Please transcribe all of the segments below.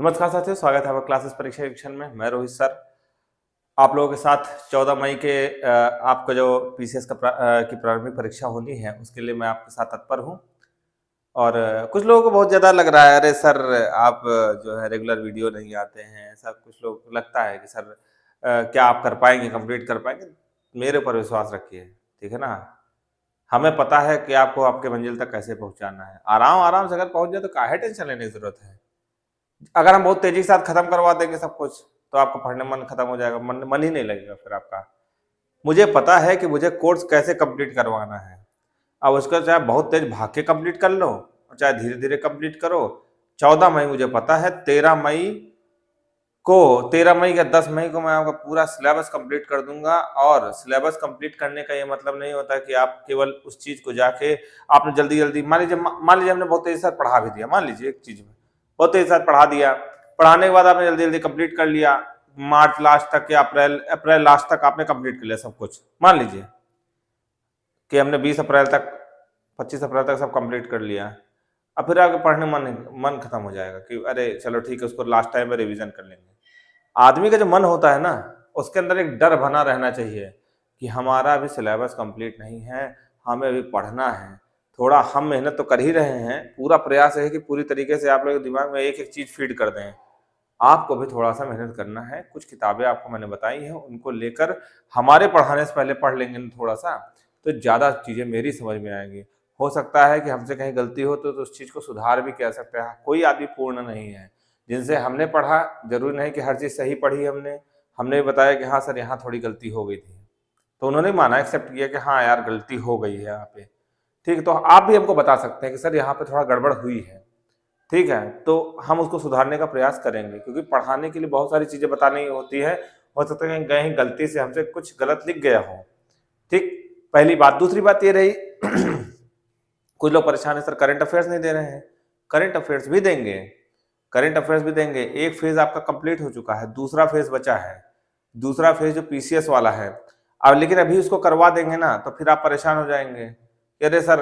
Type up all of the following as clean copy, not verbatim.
नमस्कार साथियों, स्वागत है आपका क्लासेस परीक्षा वीक्षण में। मैं रोहित सर आप लोगों के साथ 14 मई के आपका जो पीसीएस की प्रारंभिक परीक्षा होनी है उसके लिए मैं आपके साथ तत्पर हूं। और कुछ लोगों को बहुत ज़्यादा लग रहा है, अरे सर आप जो है रेगुलर वीडियो नहीं आते हैं। ऐसा कुछ लोग लगता है कि सर क्या आप कर पाएंगे, कंप्लीट कर पाएंगे। मेरे ऊपर विश्वास रखिए, ठीक है ना। हमें पता है कि आपको आपके मंजिल तक कैसे पहुंचाना है। आराम आराम से अगर पहुंच जाए तो काहे टेंशन लेने की जरूरत है। अगर हम बहुत तेजी के साथ खत्म करवा देंगे सब कुछ तो आपको पढ़ने मन खत्म हो जाएगा, मन ही नहीं लगेगा फिर आपका। मुझे पता है कि मुझे कोर्स कैसे कंप्लीट करवाना है। अब उसको चाहे बहुत तेज भाग के कंप्लीट कर लो और चाहे धीरे धीरे कंप्लीट करो। 14 मई मुझे पता है, 13 मई या 10 मई को मैं आपका पूरा सिलेबस कंप्लीट कर दूंगा। और सिलेबस कंप्लीट करने का ये मतलब नहीं होता कि आप केवल उस चीज को जाके आपने जल्दी जल्दी मान लीजिए हमने बहुत तेजी से पढ़ा भी दिया। मान लीजिए एक चीज में बहुत तेजी से पढ़ा दिया, पढ़ाने के बाद आपने जल्दी जल्दी कंप्लीट कर लिया। मार्च लास्ट तक या अप्रैल लास्ट तक आपने कंप्लीट कर लिया सब कुछ। मान लीजिए कि हमने 20 अप्रैल तक 25 अप्रैल तक सब कंप्लीट कर लिया। अब फिर आगे पढ़ने मन खत्म हो जाएगा कि अरे चलो ठीक है, उसको लास्ट टाइम में रिवीजन कर लेंगे। आदमी का जो मन होता है ना, उसके अंदर एक डर बना रहना चाहिए कि हमारा अभी सिलेबस कंप्लीट नहीं है, हमें अभी पढ़ना है। थोड़ा हम मेहनत तो कर ही रहे हैं, पूरा प्रयास है कि पूरी तरीके से आप लोग के दिमाग में एक एक चीज फीड कर दें। आपको भी थोड़ा सा मेहनत करना है। कुछ किताबें आपको मैंने बताई हैं, उनको लेकर हमारे पढ़ाने से पहले पढ़ लेंगे थोड़ा सा, तो ज़्यादा चीज़ें मेरी समझ में आएंगी। हो सकता है कि हमसे कहीं गलती हो तो उस चीज़ को सुधार भी किया सकते हैं। कोई आदमी पूर्ण नहीं है। जिनसे हमने पढ़ा जरूरी नहीं कि हर चीज़ सही पढ़ी हमने भी बताया कि हाँ सर यहाँ थोड़ी गलती हो गई थी, तो उन्होंने माना, एक्सेप्ट किया कि हाँ यार गलती हो गई है यहाँ पे। ठीक है, तो आप भी हमको बता सकते हैं कि सर यहाँ पे थोड़ा गड़बड़ हुई है। ठीक है, तो हम उसको सुधारने का प्रयास करेंगे, क्योंकि पढ़ाने के लिए बहुत सारी चीजें बतानी होती है। हो सकता है कहीं गलती से हमसे कुछ गलत लिख गया हो। ठीक, पहली बात। दूसरी बात ये रही कुछ लोग परेशान है, सर करंट अफेयर्स नहीं दे रहे हैं। करंट अफेयर्स भी देंगे, करंट अफेयर्स भी देंगे। एक फेज आपका कंप्लीट हो चुका है, दूसरा फेज बचा है। दूसरा फेज जो पीसीएस वाला है, अब लेकिन अभी उसको करवा देंगे ना तो फिर आप परेशान हो जाएंगे कि अरे सर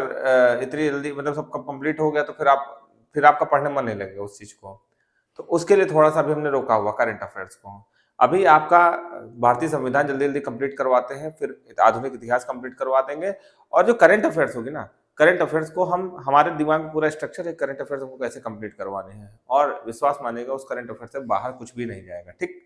इतनी जल्दी मतलब सब कंप्लीट हो गया तो फिर आपका पढ़ने मन नहीं लगेगा उस चीज को। तो उसके लिए थोड़ा सा भी हमने रोका हुआ करंट अफेयर्स को। अभी आपका भारतीय संविधान जल्दी जल्दी कंप्लीट करवाते हैं, फिर आधुनिक इतिहास कंप्लीट करवा देंगे। और जो करंट अफेयर्स होगी ना, करंट अफेयर्स को हम हमारे दिमाग में पूरा स्ट्रक्चर है, करंट अफेयर्स को कैसे कंप्लीट करवाने हैं। और विश्वास मानिएगा उस करंट अफेयर से बाहर कुछ भी नहीं जाएगा। ठीक,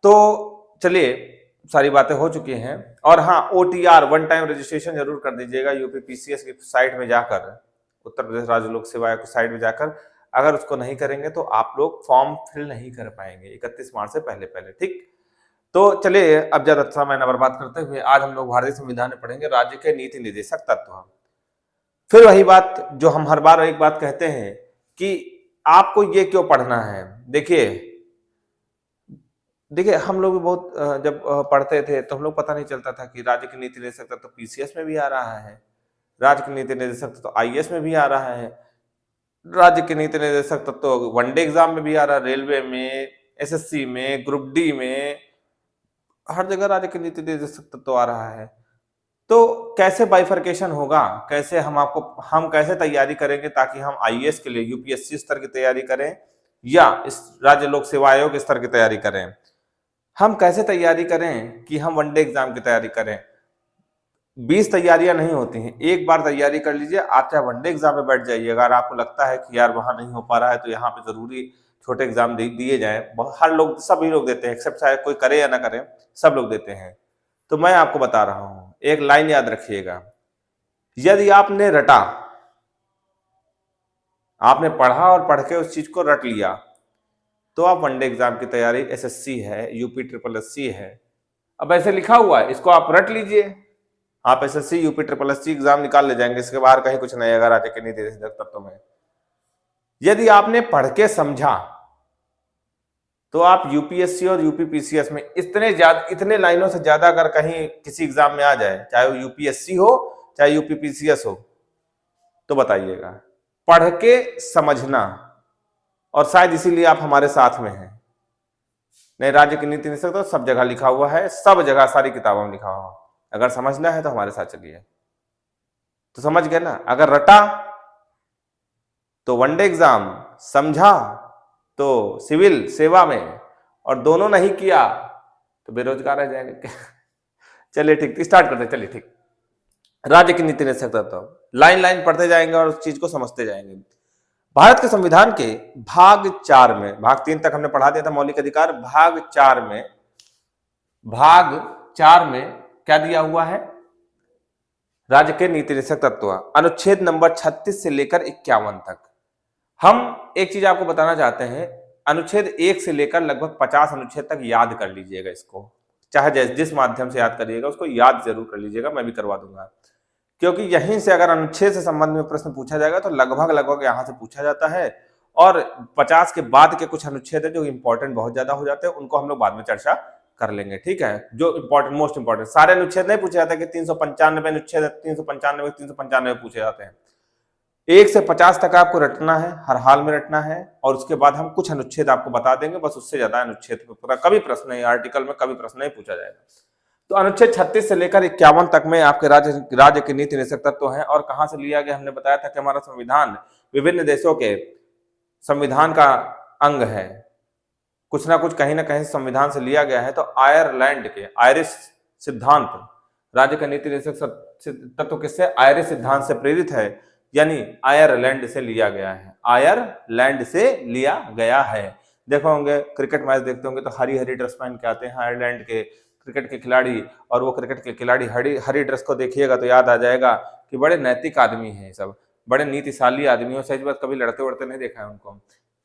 तो चलिए सारी बातें हो चुकी हैं। और हाँ, ओटीआर वन टाइम रजिस्ट्रेशन जरूर कर दीजिएगा यूपी पीसीएस की साइट में जाकर, उत्तर प्रदेश राज्य लोक सेवा आयोग की साइट में जाकर। अगर उसको नहीं करेंगे तो आप लोग फॉर्म फिल नहीं कर पाएंगे 31 मार्च से पहले पहले। ठीक, तो चलिए अब ज्यादा समय न बर्बाद करते हुए आज हम लोग भारतीय संविधान में पढ़ेंगे राज्य के नीति निर्देशक तत्व। फिर वही बात जो हम हर बार एक बात कहते हैं कि आपको ये क्यों पढ़ना है। देखिए देखिए हम लोग भी बहुत जब पढ़ते थे तो हम लोग पता नहीं चलता था कि राज्य की नीति निर्देशक तत्व तो पीसीएस में भी आ रहा है, राज्य की नीति निर्देशक तत्व तो आईएएस में भी आ रहा है, राज्य की नीति निर्देशक तत्व तो वनडे एग्जाम में भी आ रहा है, रेलवे में, एसएससी में, ग्रुप डी में, हर जगह राज्य की नीति निर्देशक तत्व तो आ रहा है। तो कैसे बाइफर्केशन होगा, कैसे हम कैसे तैयारी करेंगे ताकि हम आईएएस के लिए यूपीएससी स्तर की तैयारी करें या इस राज्य लोक सेवा आयोग स्तर की तैयारी करें। हम कैसे तैयारी करें कि हम वनडे एग्जाम की तैयारी करें। 20 तैयारियां नहीं होती हैं, एक बार तैयारी कर लीजिए। आप चाहे वनडे एग्जाम में बैठ जाइए, अगर आपको लगता है कि यार वहां नहीं हो पा रहा है तो यहाँ पे जरूरी छोटे एग्जाम दिए जाए। हर लोग, सभी लोग देते हैं, एक्सेप्ट चाहे कोई करे या ना करे, सब लोग देते हैं। तो मैं आपको बता रहा हूं, एक लाइन याद रखिएगा। यदि आपने रटा, आपने पढ़ा और पढ़ के उस चीज को रट लिया, तो आप वनडे एग्जाम की तैयारी, एसएससी है, यूपी ट्रिपल एससी है, अब ऐसे लिखा हुआ है, इसको आप रट लीजिए। आप SSC UP triple SC exam निकाल ले जाएंगे, इसके बाहर कहीं कुछ नहीं अगर राज्य के नीति निर्देशक तत्व में। यदि आपने पढ़ के समझा तो आप यूपीएससी और यूपीपीसीएस में इतने लाइनों से ज्यादा अगर कहीं किसी एग्जाम में आ जाए, चाहे वो यूपीएससी हो चाहे यूपीपीसीएस हो, तो बताइएगा। पढ़ के समझना, और शायद इसीलिए आप हमारे साथ में हैं। नहीं, राज्य की नीति निर्देशक तो सब जगह लिखा हुआ है, सब जगह सारी किताबों में लिखा हुआ। अगर समझना है तो हमारे साथ चलिए। तो समझ गए ना, अगर रटा तो वनडे एग्जाम, समझा तो सिविल सेवा में, और दोनों नहीं किया तो बेरोजगार रह जाएंगे। चलिए ठीक, स्टार्ट करते हैं। चलिए ठीक, राज्य की नीति निदेशक तत्व, लाइन लाइन पढ़ते जाएंगे और उस चीज को समझते जाएंगे। भारत के संविधान के भाग 4 में, भाग 3 तक हमने पढ़ा दिया था मौलिक अधिकार, भाग 4 में क्या दिया हुआ है? राज्य के नीति निदेशक तत्व, अनुच्छेद नंबर 36 से लेकर 51 तक। हम एक चीज आपको बताना चाहते हैं, अनुच्छेद 1 से लेकर लगभग 50 अनुच्छेद तक याद कर लीजिएगा इसको, चाहे जिस माध्यम से याद करिएगा उसको याद जरूर कर लीजिएगा, मैं भी करवा दूंगा, क्योंकि यहीं से अगर अनुच्छेद से संबंध में प्रश्न पूछा जाएगा तो लगभग यहां से पूछा जाता है। और 50 के बाद के कुछ अनुच्छेद है जो इंपॉर्टेंट बहुत ज्यादा हो जाते हैं, उनको हम लोग बाद में चर्चा कर लेंगे, ठीक है। जो इंपॉर्टेंट, मोस्ट इंपॉर्टेंट सारे अनुच्छेद नहीं पूछे जाते कि 395 अनुच्छेद 395 पूछे जाते हैं। 1 से 50 तक आपको रटना है, हर हाल में रटना है, और उसके बाद हम कुछ अनुच्छेद आपको बता देंगे, बस उससे ज्यादा अनुच्छेद पे पूरा कभी प्रश्न नहीं, आर्टिकल में कभी प्रश्न नहीं पूछा जाएगा। तो अनुच्छेद 36 से लेकर 51 तक में आपके राज्य के नीति निदेशक तत्व हैं। और कहां से लिया गया? हमने बताया था कि हमारा संविधान विभिन्न देशों के संविधान का अंग है, कुछ ना कुछ कहीं ना कहीं संविधान से लिया गया है। तो आयरलैंड के आयरिश सिद्धांत, राज्य का नीति निदेशक तत्व किससे? आयरिश सिद्धांत से प्रेरित है, यानी आयरलैंड से लिया गया है, आयरलैंड से लिया गया है। देखो होंगे क्रिकेट मैच देखते होंगे तो हरी हरी ड्रेस पहन के आते हैं आयरलैंड के क्रिकेट के खिलाड़ी, और वो क्रिकेट के खिलाड़ी हरी ड्रेस को देखिएगा तो याद आ जाएगा कि बड़े नैतिक आदमी हैं, सब बड़े नीतिशाली आदमी हो। सच बात, कभी लड़ते वड़ते नहीं देखा है उनको,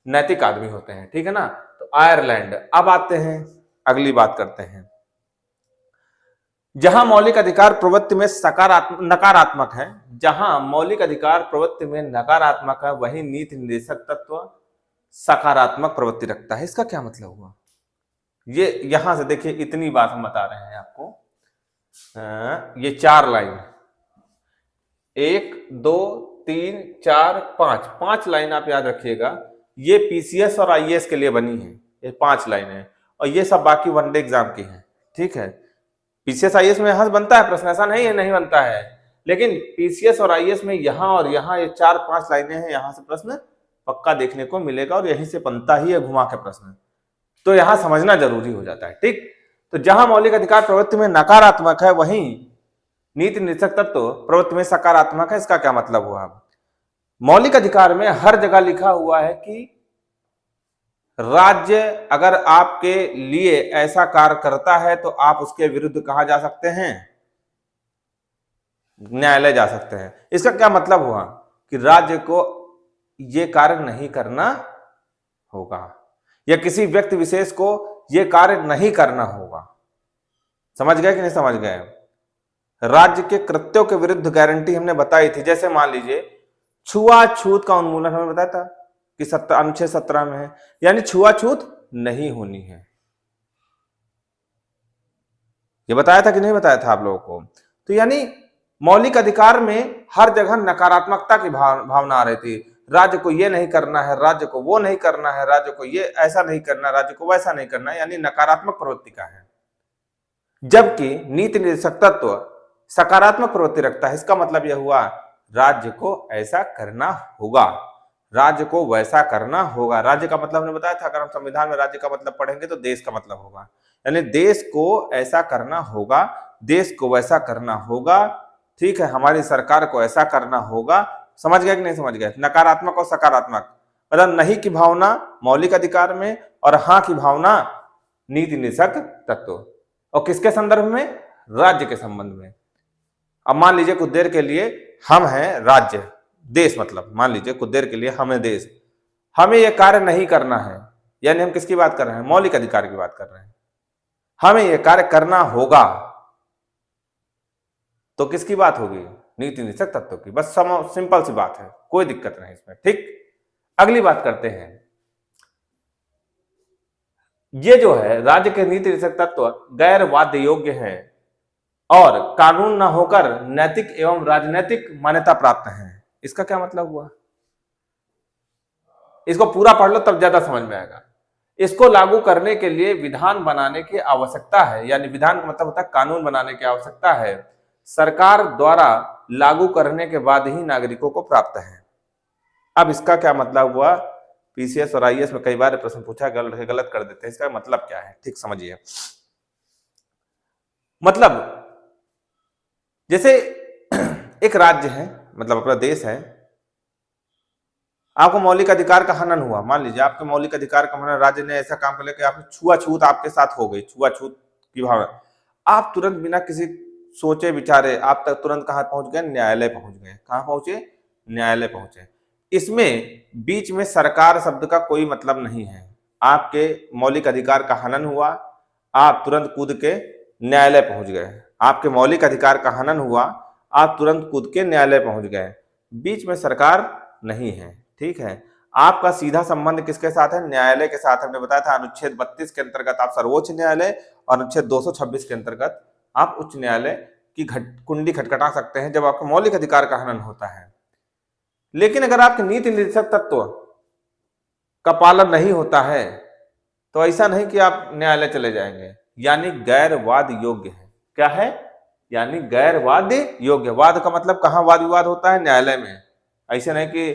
नैतिक आदमी होते हैं, ठीक है ना। तो आयरलैंड। अब आते हैं, अगली बात करते हैं, जहां मौलिक अधिकार प्रवृत्ति में नकारात्मक है, जहां मौलिक अधिकार प्रवृत्ति में नकारात्मक है, वही नीति निदेशक तत्व सकारात्मक प्रवृत्ति रखता है। इसका क्या मतलब हुआ? ये यहां से देखिए, इतनी बात हम बता रहे हैं आपको। ये 4 लाइन, 1 2 3 4 5 लाइन आप याद रखिएगा। ये पीसीएस और आईएएस के लिए बनी है, ये 5 लाइन है, और ये सब बाकी वनडे एग्जाम की है, ठीक है। पीसीएस आईएएस में यहां बनता है प्रश्न, ऐसा नहीं है नहीं बनता है, लेकिन पीसीएस और आईएएस में यहां और यहां ये 4-5 लाइनें हैं, यहां से प्रश्न पक्का देखने को मिलेगा, और यहीं से बनता ही है घुमा के प्रश्न, तो यहां समझना जरूरी हो जाता है, ठीक। तो जहां मौलिक अधिकार प्रवृत्ति में नकारात्मक है, वहीं नीति निदेशक तत्व प्रवृत्ति में सकारात्मक है। इसका क्या मतलब हुआ? मौलिक अधिकार में हर जगह लिखा हुआ है कि राज्य अगर आपके लिए ऐसा कार्य करता है तो आप उसके विरुद्ध कहां जा सकते हैं? न्यायालय जा सकते हैं। इसका क्या मतलब हुआ? कि राज्य को यह कार्य नहीं करना होगा, या किसी व्यक्ति विशेष को यह कार्य नहीं करना होगा। समझ गए कि नहीं समझ गए? राज्य के कृत्यों के विरुद्ध गारंटी हमने बताई थी, जैसे मान लीजिए छुआछूत का उन्मूलन हमने बताया था कि अनुच्छेद 17 में है, यानी छुआछूत नहीं होनी है। ये बताया था कि नहीं बताया था आप लोगों को? तो यानी मौलिक अधिकार में हर जगह नकारात्मकता की भावना आ रही थी। राज्य को ये नहीं करना है, राज्य को वो नहीं करना है, राज्य को ये ऐसा नहीं करना, राज्य को वैसा नहीं करना, यानी नकारात्मक प्रवृत्ति का है। जबकि नीति निदेशक तत्व सकारात्मक प्रवृत्ति रखता है। इसका मतलब यह हुआ राज्य को ऐसा करना होगा, राज्य को वैसा करना होगा। राज्य का मतलब हमने बताया था, अगर हम संविधान में राज्य का मतलब पढ़ेंगे तो देश का मतलब होगा, यानी देश को ऐसा करना होगा, देश को वैसा करना होगा, ठीक है। हमारी सरकार को ऐसा करना होगा। समझ गए कि नहीं समझ गए? नकारात्मक और सकारात्मक, मतलब नहीं की भावना मौलिक अधिकार में और हाँ की भावना नीति निदेशक तत्व, और किसके संदर्भ में? राज्य के संबंध में। अब मान लीजिए कुछ देर के लिए हम हैं राज्य, देश मतलब मान लीजिए कुछ देर के लिए हमें देश, हमें यह कार्य नहीं करना है, यानी हम किसकी बात कर रहे हैं? मौलिक अधिकार की बात कर रहे हैं। हमें यह कार्य करना होगा, तो किसकी बात होगी? नीति निदेशक तत्व की। बस सिंपल सी बात है, कोई दिक्कत नहीं इसमें, ठीक। अगली बात करते हैं, ये जो है राज्य के नीति निदेशक तत्व गैर वाद्य योग्य है और कानून न होकर नैतिक एवं राजनीतिक मान्यता प्राप्त है। इसका क्या मतलब हुआ? इसको पूरा पढ़ लो तब ज्यादा समझ में आएगा। इसको लागू करने के लिए विधान बनाने की आवश्यकता है, यानी विधान का मतलब होता है कानून बनाने की आवश्यकता है। सरकार द्वारा लागू करने के बाद ही नागरिकों को प्राप्त है। अब इसका क्या मतलब हुआ? पीसीएस और आईएएस में कई बार प्रश्न पूछा गलत कर देते हैं। इसका मतलब क्या है, ठीक समझिए। मतलब जैसे एक राज्य है, मतलब अपना देश है, आपको मौलिक अधिकार का हनन हुआ, मान लीजिए आपके मौलिक अधिकार का हनन, राज्य ने ऐसा काम कर लिया कि आपने छुआछूत आपके साथ हो गई, छुआछूत की भावना, आप तुरंत बिना किसी सोचे विचारे आप तक तुरंत कहां पहुंच गए, न्यायालय पहुंच गए। कहां पहुंचे, न्यायालय पहुंचे। इसमें बीच में सरकार शब्द का कोई मतलब नहीं है। आपके मौलिक अधिकार का हनन हुआ, आप तुरंत कूद के न्यायालय पहुंच गए। आपके मौलिक अधिकार का हनन हुआ, आप तुरंत कूद के न्यायालय पहुंच गए। बीच में सरकार नहीं है, ठीक है। आपका सीधा संबंध किसके साथ है, न्यायालय के साथ। हमने बताया था अनुच्छेद 32 के अंतर्गत आप सर्वोच्च न्यायालय और अनुच्छेद 226 के अंतर्गत आप उच्च न्यायालय की कुंडी खटखटा सकते हैं जब आपका मौलिक अधिकार का हनन होता है। लेकिन अगर आपके नीति निर्देशक तत्व का पालन नहीं होता है तो ऐसा नहीं कि आप न्यायालय चले जाएंगे, यानी गैर वाद योग्य है। क्या है, यानी गैर वाद योग्य। वाद का मतलब कहां वाद विवाद होता है, न्यायालय में। ऐसे नहीं कि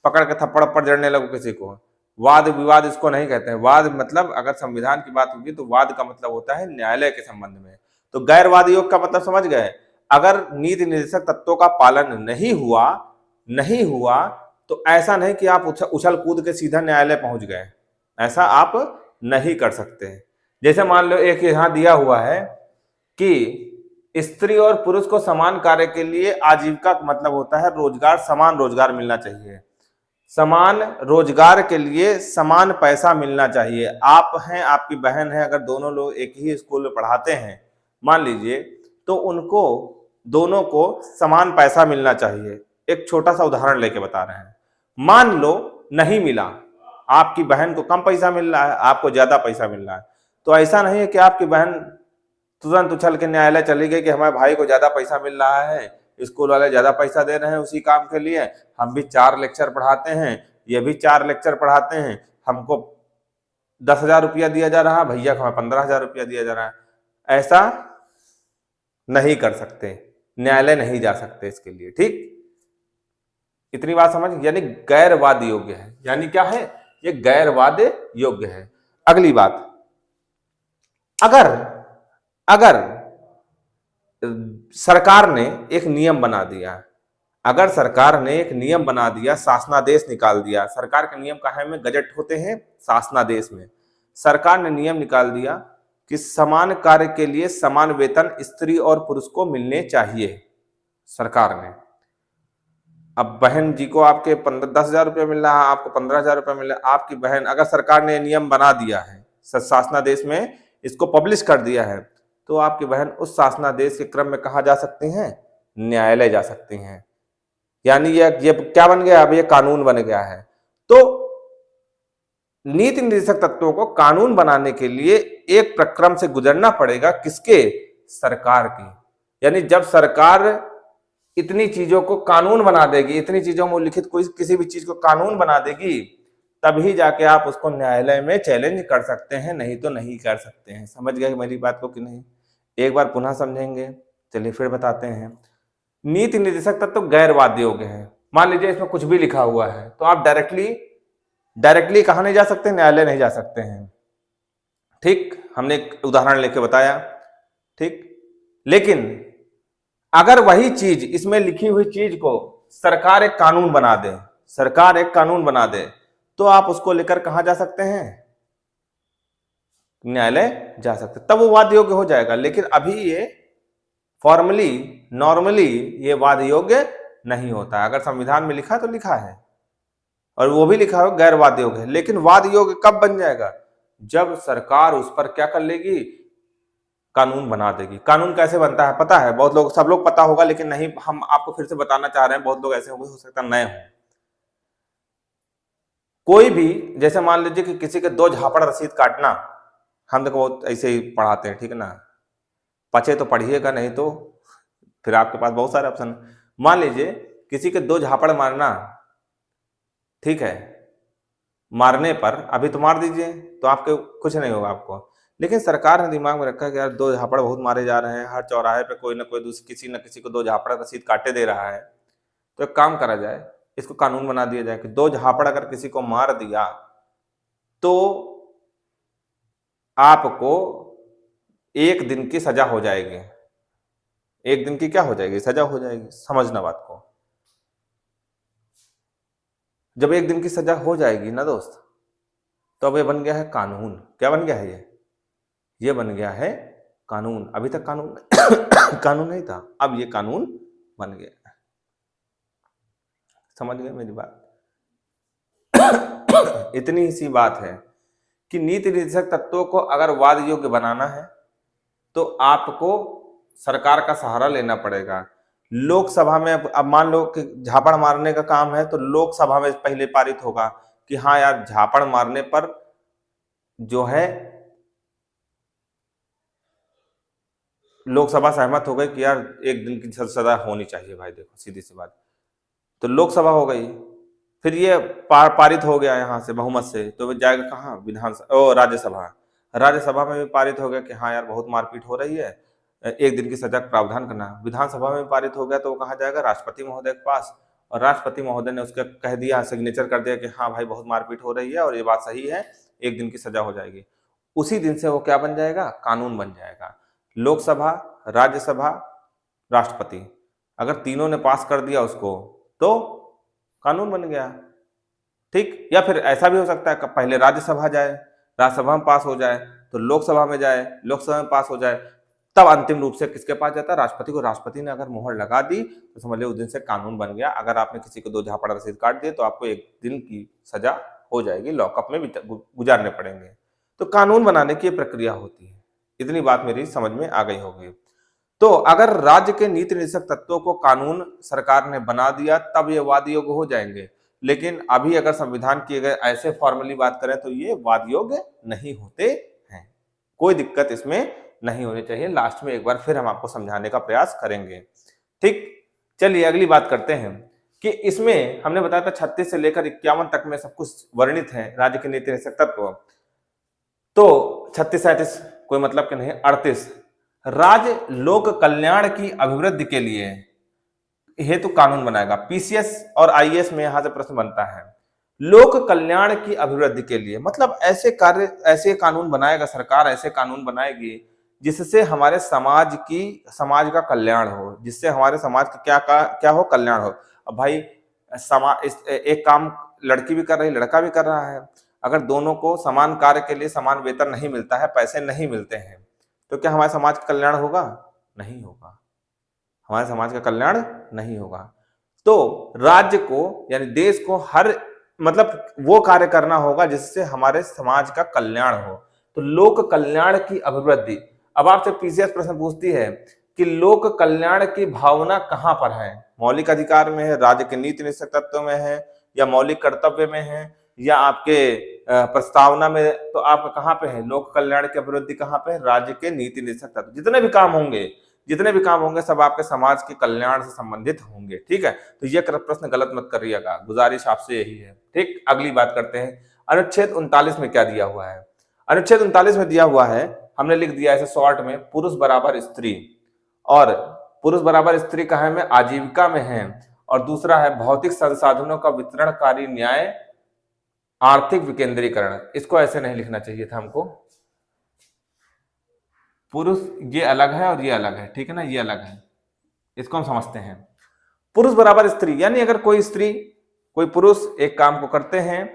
पकड़ के थप्पड़ पर जड़ने लगो किसी को, वाद विवाद इसको नहीं कहते हैं। वाद मतलब अगर संविधान की बात होगी तो वाद का मतलब होता है न्यायालय के संबंध में। तो गैर वाद योग का मतलब समझ गए। अगर नीति निर्देशक तत्वों का पालन नहीं हुआ तो ऐसा नहीं कि आप उछल कूद के सीधा न्यायालय पहुंच गए, ऐसा आप नहीं कर सकते। जैसे मान लो एक यहां दिया हुआ है कि स्त्री और पुरुष को समान कार्य के लिए आजीविका का मतलब होता है रोजगार, समान रोजगार मिलना चाहिए। समान रोजगार के लिए समान पैसा मिलना चाहिए। आप हैं, आपकी बहन है, अगर दोनों लोग एक ही स्कूल में पढ़ाते हैं मान लीजिए, तो उनको दोनों को समान पैसा मिलना चाहिए। एक छोटा सा उदाहरण लेके बता रहे हैं। मान लो नहीं मिला, आपकी बहन को कम पैसा मिल रहा है, आपको ज्यादा पैसा मिल रहा है, तो ऐसा नहीं है कि आपकी बहन तुरंत उछल के न्यायालय चली गई कि हमारे भाई को ज्यादा पैसा मिल रहा है, स्कूल वाले ज्यादा पैसा दे रहे हैं उसी काम के लिए, हम भी 4 लेक्चर पढ़ाते हैं, ये भी 4 लेक्चर पढ़ाते हैं, हमको 10,000 रुपया दिया जा रहा है, भैया को 15,000 रुपया दिया जा रहा है। ऐसा नहीं कर सकते, न्यायालय नहीं जा सकते इसके लिए, ठीक। इतनी बात समझ, यानी गैरवाद योग्य है। यानी क्या है, ये गैरवाद योग्य है। अगली बात, अगर अगर सरकार ने एक नियम बना दिया, अगर सरकार ने एक नियम बना दिया, शासनादेश निकाल दिया, सरकार के नियम काहे में गजट होते हैं, शासनादेश में सरकार ने नियम निकाल दिया कि समान कार्य के लिए समान वेतन स्त्री और पुरुष को मिलने चाहिए। सरकार ने, अब बहन जी को आपके 10,000 रुपया मिल रहा है, आपको 15,000 रुपया मिल रहा है, आपकी बहन, अगर सरकार ने नियम बना दिया है, शासनादेश में इसको पब्लिश कर दिया है, तो आपकी बहन उस शासनादेश के क्रम में कहा जा सकती हैं, न्यायालय जा सकती हैं। यानी ये क्या बन गया, अब ये कानून बन गया है। तो नीति निर्देशक तत्वों को कानून बनाने के लिए एक प्रक्रम से गुजरना पड़ेगा, किसके, सरकार की। यानी जब सरकार इतनी चीजों को कानून बना देगी, इतनी चीजों में उल्लिखित कोई किसी भी चीज को कानून बना देगी, तभी जाके आप उसको न्यायालय में चैलेंज कर सकते हैं, नहीं तो नहीं कर सकते हैं। समझ गए मेरी बात को कि नहीं, एक बार पुनः समझेंगे, चलिए फिर बताते हैं। नीति निर्देशक तत्व तो गैर वाद्य योग्य है। मान लीजिए इसमें कुछ भी लिखा हुआ है तो आप डायरेक्टली कहां नहीं जा सकते, न्यायालय नहीं जा सकते हैं, ठीक। हमने एक उदाहरण लेके बताया, ठीक। लेकिन अगर वही चीज, इसमें लिखी हुई चीज को सरकार एक कानून बना दे, सरकार एक कानून बना दे, तो आप उसको लेकर कहां जा सकते हैं, न्यायालय जा सकते, तब वो वाद योग्य हो जाएगा। लेकिन अभी ये फॉर्मली, नॉर्मली ये वाद योग्य नहीं होता। अगर संविधान में लिखा तो लिखा है, और वो भी लिखा हो गैर वाद योग्य है, लेकिन वाद योग्य कब बन जाएगा, जब सरकार उस पर क्या कर लेगी, कानून बना देगी। कानून कैसे बनता है पता है, बहुत लोग, सब लोग पता होगा, लेकिन नहीं, हम आपको फिर से बताना चाह रहे हैं, बहुत लोग ऐसे होंगे, हो सकता नए हो। कोई भी, जैसे मान लीजिए कि किसी के 2 झापड़ रसीद काटना, हम देखो ऐसे ही पढ़ाते हैं, ठीक है ना, पचे तो पढ़िएगा, नहीं तो फिर आपके पास बहुत सारे ऑप्शन। मान लीजिए किसी के 2 झापड़ मारना, ठीक है, मारने पर अभी तो मार दीजिए तो आपके कुछ नहीं होगा आपको, लेकिन सरकार ने दिमाग में रखा कि यार 2 झापड़ बहुत मारे जा रहे हैं, हर चौराहे पे कोई ना कोई किसी न किसी को 2 झापड़ रसीद काटे दे रहा है, तो एक काम करा जाए, इसको कानून बना दिया जाए कि 2 झापड़ अगर किसी को मार दिया तो आपको 1 दिन की सजा हो जाएगी। 1 दिन की क्या हो जाएगी? सजा हो जाएगी। समझना बात को। जब 1 दिन की सजा हो जाएगी ना दोस्त, तो अब ये बन गया है कानून। क्या बन गया है ये बन गया है कानून। अभी तक कानून कानून नहीं था, अब ये कानून बन गया। समझ गए मेरी बात? इतनी ही सी बात है कि नीति निर्देशक तत्वों को अगर वाद योग्य बनाना है तो आपको सरकार का सहारा लेना पड़ेगा। लोकसभा में अब मान लो कि झापड़ मारने का काम है तो लोकसभा में पहले पारित होगा कि हाँ यार, झापड़ मारने पर जो है लोकसभा सहमत हो गई कि यार 1 दिन की सजा होनी चाहिए भाई। देखो सीधी सी बात, तो लोकसभा हो गई, फिर ये पारित हो गया यहाँ से बहुमत से, तो वो जाएगा कहाँ? विधानसभा ओ राज्यसभा। राज्यसभा में भी पारित हो गया कि हाँ यार बहुत मारपीट हो रही है, 1 दिन की सजा का प्रावधान करना है। विधानसभा में पारित हो गया तो वो कहाँ जाएगा? राष्ट्रपति महोदय के पास, और राष्ट्रपति महोदय ने उसका कह दिया, सिग्नेचर कर दिया कि हाँ भाई बहुत मारपीट हो रही है और ये बात सही है, 1 दिन की सजा हो जाएगी। उसी दिन से वो क्या बन जाएगा? कानून बन जाएगा। लोकसभा, राज्यसभा, राष्ट्रपति, अगर तीनों ने पास कर दिया उसको तो कानून बन गया। ठीक, या फिर ऐसा भी हो सकता है कि पहले राज्यसभा जाए, राज्यसभा में पास हो जाए, तो लोकसभा में जाए, लोकसभा में पास हो जाए, तब अंतिम रूप से किसके पास जाता है? राष्ट्रपति को। राष्ट्रपति ने अगर मोहर लगा दी तो समझ लो उस दिन से कानून बन गया। अगर आपने किसी को 2 झापड़ रसीद काट दिए तो आपको 1 दिन की सजा हो जाएगी, लॉकअप में गुजारने पड़ेंगे। तो कानून बनाने की प्रक्रिया होती है। इतनी बात मेरी समझ में आ गई होगी। तो अगर राज्य के नीति निर्देशक तत्वों को कानून सरकार ने बना दिया तब ये वाद योग्य हो जाएंगे, लेकिन अभी अगर संविधान किए गए ऐसे फॉर्मली बात करें तो ये वाद योग्य नहीं होते हैं। कोई दिक्कत इसमें नहीं होनी चाहिए। लास्ट में एक बार फिर हम आपको समझाने का प्रयास करेंगे। ठीक, चलिए अगली बात करते हैं कि इसमें हमने बताया था 36 से लेकर 51 तक में सब कुछ वर्णित है राज्य के नीति निर्देशक तत्व। तो 36 37 कोई मतलब के नहीं, 38 राज्य लोक कल्याण की अभिवृद्धि के लिए हेतु कानून बनाएगा। पीसीएस और आईएएस में यहां से प्रश्न बनता है, लोक कल्याण की अभिवृद्धि के लिए मतलब ऐसे कार्य, ऐसे कानून बनाएगा सरकार, ऐसे कानून बनाएगी जिससे हमारे समाज का कल्याण हो, जिससे हमारे समाज का क्या हो? कल्याण हो। अब भाई एक काम लड़की भी कर रही, लड़का भी कर रहा है, अगर दोनों को समान कार्य के लिए समान वेतन नहीं मिलता है, पैसे नहीं मिलते हैं, तो क्या हमारे समाज का कल्याण होगा? नहीं होगा। हमारे समाज का कल्याण नहीं होगा। तो राज्य को यानी देश को हर मतलब वो कार्य करना होगा जिससे हमारे समाज का कल्याण हो। तो लोक कल्याण की अभिवृद्धि। अब आपसे पीसीएस प्रश्न पूछती है कि लोक कल्याण की भावना कहां पर है? मौलिक अधिकार में है, राज्य के नीति निर्देशक तत्व में है, या मौलिक कर्तव्य में है, या आपके प्रस्तावना में? तो आपका कहां पे है? लोक कल्याण की अभिवृद्धि कहां पे है? राज्य के नीति निर्देशक तत्व। जितने भी काम होंगे सब आपके समाज के कल्याण से संबंधित होंगे। ठीक है, तो ये प्रश्न गलत मत करिएगा, गुजारिश आपसे यही है। ठीक, अगली बात करते हैं। अनुच्छेद 39 में क्या दिया हुआ है? अनुच्छेद 39 में दिया हुआ है, हमने लिख दिया ऐसे शॉर्ट में, पुरुष बराबर स्त्री। और पुरुष बराबर स्त्री कहाँ में? आजीविका में है। और दूसरा है भौतिक संसाधनों का वितरणकारी न्याय, आर्थिक विकेंद्रीकरण। इसको ऐसे नहीं लिखना चाहिए था हमको। पुरुष ये अलग है और ये अलग है, ठीक है ना, ये अलग है, इसको हम समझते हैं। पुरुष बराबर स्त्री यानी अगर कोई पुरुष एक काम को करते हैं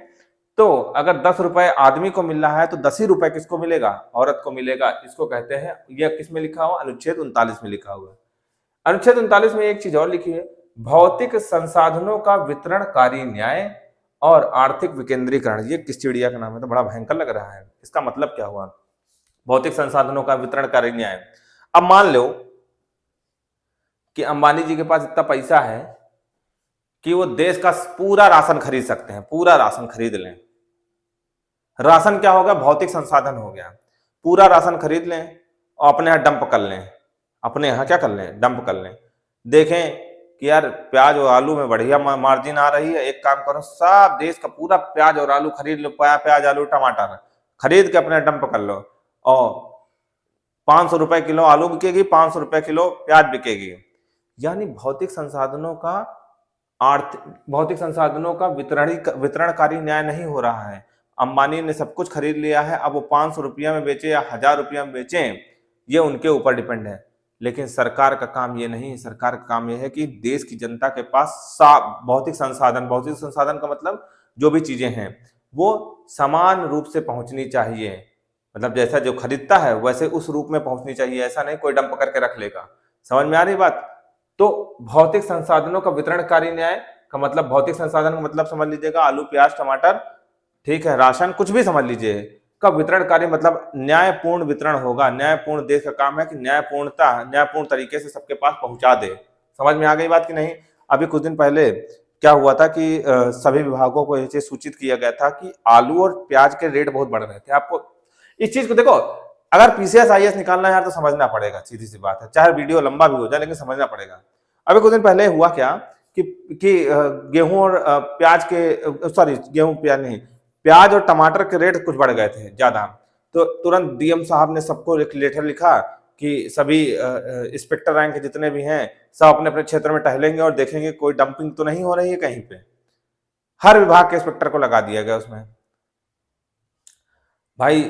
तो अगर 10 रुपए आदमी को मिल रहा है तो 10 ही रुपए किसको मिलेगा? औरत को मिलेगा। इसको कहते हैं, यह किस में लिखा हुआ? अनुच्छेद 39 में लिखा हुआ है। अनुच्छेद 39 में एक चीज और लिखी है, भौतिक संसाधनों का वितरणकारी न्याय और आर्थिक विकेंद्रीकरण। ये किस चिड़िया का नाम है? तो बड़ा भयंकर लग रहा है। इसका मतलब क्या हुआ? भौतिक संसाधनों का वितरणकारी न्याय। अब मान लो कि अंबानी जी के पास इतना पैसा है कि वो देश का पूरा राशन खरीद सकते हैं, पूरा राशन खरीद लें। राशन क्या होगा? भौतिक संसाधन हो गया। पूरा राशन खरीद लें और अपने यहाँ डंप कर लें, अपने यहाँ क्या कर लें? डंप कर लें। देखें कि यार प्याज और आलू में बढ़िया मार्जिन आ रही है, एक काम करो, सब देश का पूरा प्याज और आलू खरीद लो, प्याज आलू टमाटर खरीद के अपने डंप कर लो, और 500 रुपए किलो आलू बिकेगी, 500 रुपए किलो प्याज बिकेगी। यानी भौतिक संसाधनों का आर्थिक भौतिक संसाधनों का वितरणकारी न्याय नहीं हो रहा है। अंबानी ने सब कुछ खरीद लिया है, अब वो 500 रुपया में बेचे या 1000 रुपया में बेचे, ये उनके ऊपर डिपेंड है। लेकिन सरकार का काम ये नहीं है। सरकार का काम ये है कि देश की जनता के पास भौतिक संसाधन का मतलब जो भी चीजें हैं वो समान रूप से पहुंचनी चाहिए। मतलब जैसा जो खरीदता है वैसे उस रूप में पहुंचनी चाहिए, ऐसा नहीं कोई डंप करके रख लेगा। समझ में आ रही बात? तो भौतिक संसाधनों का वितरणकारी न्याय का मतलब, भौतिक संसाधन का मतलब समझ लीजिएगा आलू प्याज टमाटर, ठीक है, राशन, कुछ भी समझ लीजिए। का वितरणकारी मतलब न्यायपूर्ण वितरण होगा। न्यायपूर्ण, देश का काम है कि न्यायपूर्ण तरीके से सबके पास पहुंचा दे। समझ में आ गई बात कि नहीं? अभी कुछ दिन पहले क्या हुआ था कि सभी विभागों को ये सूचित किया गया था कि आलू और प्याज के रेट बहुत बढ़ रहे थे। आपको इस चीज को देखो, अगर पीसीएस आईएएस निकालना है यार तो समझना पड़ेगा, सीधी सी बात है, चाहे वीडियो लंबा भी हो जाए लेकिन समझना पड़ेगा। अभी कुछ दिन पहले हुआ क्या कि गेहूं और प्याज के, सॉरी गेहूं प्याज नहीं, प्याज और टमाटर के रेट कुछ बढ़ गए थे ज्यादा। तो तुरंत डीएम साहब ने सबको एक लेटर लिखा कि सभी इंस्पेक्टर रैंक के जितने भी हैं सब अपने अपने क्षेत्र में टहलेंगे और देखेंगे कोई डंपिंग तो नहीं हो रही है कहीं पे। हर विभाग के इंस्पेक्टर को लगा दिया गया उसमें। भाई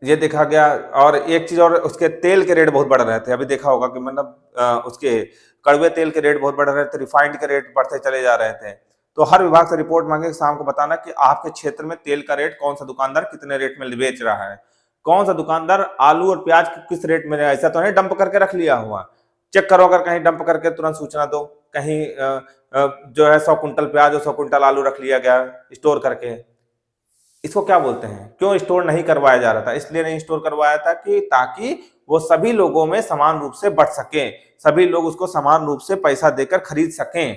ये देखा गया। और एक चीज और, उसके तेल के रेट बहुत बढ़ रहे थे। अभी देखा होगा कि मतलब उसके कड़वे तेल के रेट बहुत बढ़ रहे थे, रिफाइंड के रेट बढ़ते चले जा रहे थे। तो हर विभाग से रिपोर्ट मांगे शाम को बताना कि आपके क्षेत्र में तेल का रेट कौन सा दुकानदार कितने रेट में बेच रहा है, कौन सा दुकानदार आलू और प्याज किस रेट में, ऐसा तो नहीं डंप करके रख लिया हुआ। चेक करो, अगर कहीं डंप करके तुरंत सूचना दो। कहीं जो है 100 कुंटल प्याज और 100 कुंटल आलू रख लिया गया स्टोर करके, इसको क्या बोलते हैं? क्यों स्टोर नहीं करवाया जा रहा था? इसलिए नहीं स्टोर करवाया था कि ताकि वो सभी लोगों में समान रूप से बढ़ सके, सभी लोग उसको समान रूप से पैसा देकर खरीद सकें।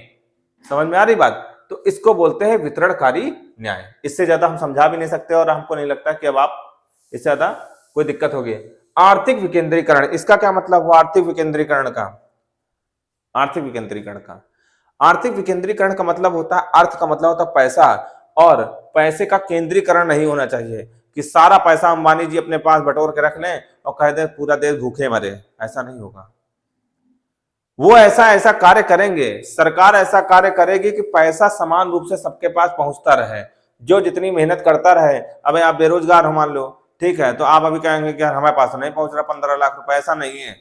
समझ में आ रही बात? तो इसको बोलते हैं वितरणकारी न्याय। इससे ज्यादा हम समझा भी नहीं सकते और हमको नहीं लगता कि अब आप इससे ज्यादा कोई दिक्कत होगी। आर्थिक विकेंद्रीकरण, इसका क्या मतलब हुआ? आर्थिक विकेंद्रीकरण का, आर्थिक विकेंद्रीकरण का आर्थिक विकेंद्रीकरण का मतलब होता है, अर्थ का मतलब होता है पैसा, और पैसे का केंद्रीकरण नहीं होना चाहिए कि सारा पैसा अंबानी जी अपने पास बटोर के रख लें और कह दें पूरा देश भूखे मरे। ऐसा नहीं होगा। वो ऐसा ऐसा कार्य करेंगे, सरकार ऐसा कार्य करेगी कि पैसा समान रूप से सबके पास पहुंचता रहे, जो जितनी मेहनत करता रहे। अब आप बेरोजगार हो मान लो, ठीक है, तो आप अभी कहेंगे कि यार हमारे पास नहीं पहुंच रहा 15 लाख रुपए, ऐसा नहीं है।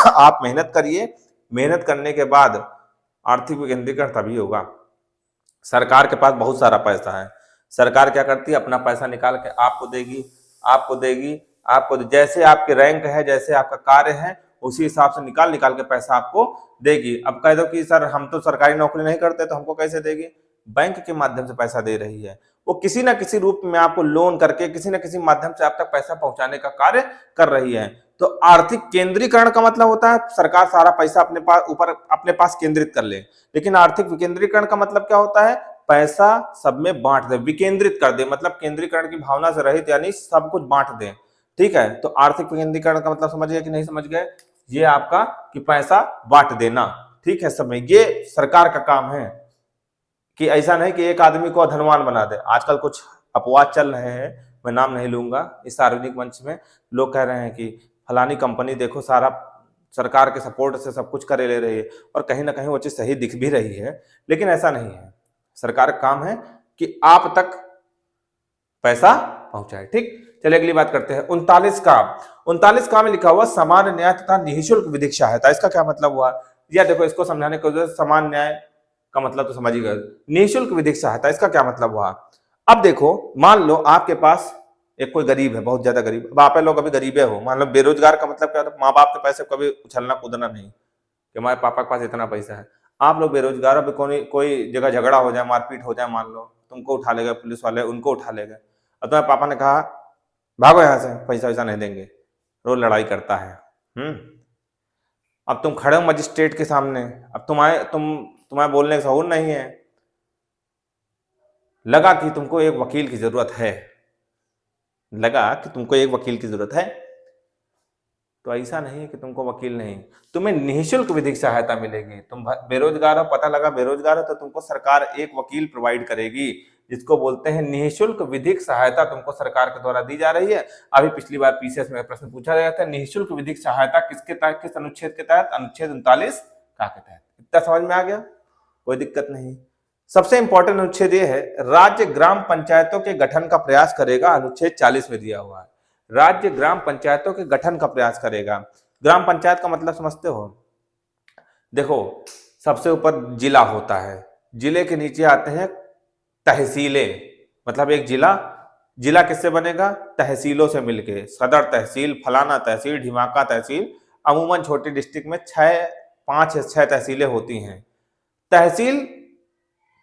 आप मेहनत करिए, मेहनत करने के बाद आर्थिक विकेंद्रीकरण तभी होगा। सरकार के पास बहुत सारा पैसा है, सरकार क्या करती है, अपना पैसा निकाल के आपको देगी, आपको देगी, आपको जैसे आपके रैंक है, जैसे आपका कार्य है, उसी हिसाब से निकाल निकाल के पैसा आपको देगी। अब कह दो कि सर हम तो सरकारी नौकरी नहीं करते तो हमको कैसे देगी? बैंक के माध्यम से पैसा दे रही है। वो किसी ना किसी रूप में आपको लोन करके किसी ना किसी माध्यम से आप तक पैसा पहुंचाने का कार्य कर रही है। तो आर्थिक केंद्रीकरण का मतलब होता है सरकार सारा पैसा अपने पास ऊपर अपने पास केंद्रित कर ले। लेकिन आर्थिक विकेंद्रीकरण का मतलब क्या होता है? पैसा सब में बांट दे, विकेंद्रित कर दे, मतलब केंद्रीकरण की भावना से रहित, यानी सब कुछ बांट दे। ठीक है, तो आर्थिक विकेंद्रीकरण का मतलब समझ गए कि नहीं समझ गए? ये आपका कि पैसा बांट देना, ठीक है, सब में। ये सरकार का काम है कि ऐसा नहीं कि एक आदमी को धनवान बना दे। आजकल कुछ अपवाद चल रहे हैं, मैं नाम नहीं लूंगा इस सार्वजनिक मंच में। लोग कह रहे हैं कि फलानी कंपनी देखो सारा सरकार के सपोर्ट से सब कुछ करे ले रही है, और कहीं ना कहीं वो चीज सही दिख भी रही है, लेकिन ऐसा नहीं है। सरकार का काम है कि आप तक पैसा पहुंचाए। ठीक, चलिए अगली बात करते हैं। 39 का में लिखा हुआ समान न्याय तथा निःशुल्क विधिक सहायता, इसका क्या मतलब हुआ? या देखो, इसको समझाने की वजह से समान न्याय का मतलब तो समझ ही गए, निःशुल्क विधिक सहायता इसका क्या मतलब हुआ? अब देखो, मान लो आपके पास एक कोई गरीब है, बहुत ज्यादा गरीब, अब आप लोग अभी गरीबे हो, मान लो बेरोजगार का मतलब क्या होता है? माँ बाप के पैसे कभी उछलना कूदना नहीं कि हमारे पापा के पास इतना पैसा है। आप लोग बेरोजगार हो, कोई जगह झगड़ा हो जाए, मारपीट हो जाए, मान लो तुमको उठा लेगा पुलिस वाले, उनको उठा लेगा, और तुम्हारे पापा ने कहा भागो यहाँ से, पैसा वैसा नहीं देंगे, रोज लड़ाई करता है। अब तुम खड़े हो मजिस्ट्रेट के सामने, अब तुम्हारे बोलने का सहूर नहीं है, लगा कि तुमको एक वकील की जरूरत है, लगा कि तुमको एक वकील की जरूरत है, तो ऐसा नहीं है कि तुमको वकील नहीं, तुम्हें निःशुल्क विधिक सहायता मिलेगी। तुम बेरोजगार हो, पता लगा बेरोजगार हो, तो तुमको सरकार एक वकील प्रोवाइड करेगी, जिसको बोलते हैं निःशुल्क विधिक सहायता, तुमको सरकार के द्वारा दी जा रही है। अभी पिछली बार पीसीएस में प्रश्न पूछा गया था, निःशुल्क विधिक सहायता किसके तहत, किस अनुच्छेद के तहत? अनुच्छेद 39 का के तहत। इतना समझ में आ गया? कोई दिक्कत नहीं। सबसे इंपॉर्टेंट अनुच्छेद ये है, राज्य ग्राम पंचायतों के गठन का प्रयास करेगा, अनुच्छेद 40 में दिया हुआ है। राज्य ग्राम पंचायतों के गठन का प्रयास करेगा। ग्राम पंचायत का मतलब समझते हो? देखो, सबसे ऊपर जिला होता है, जिले के नीचे आते हैं तहसीलें, मतलब एक जिला, जिला किससे बनेगा? तहसीलों से मिलके, सदर तहसील, फलाना तहसील, ढिमाका तहसील। अमूमन छोटी डिस्ट्रिक्ट में 5 या 6 तहसीलें होती हैं। तहसील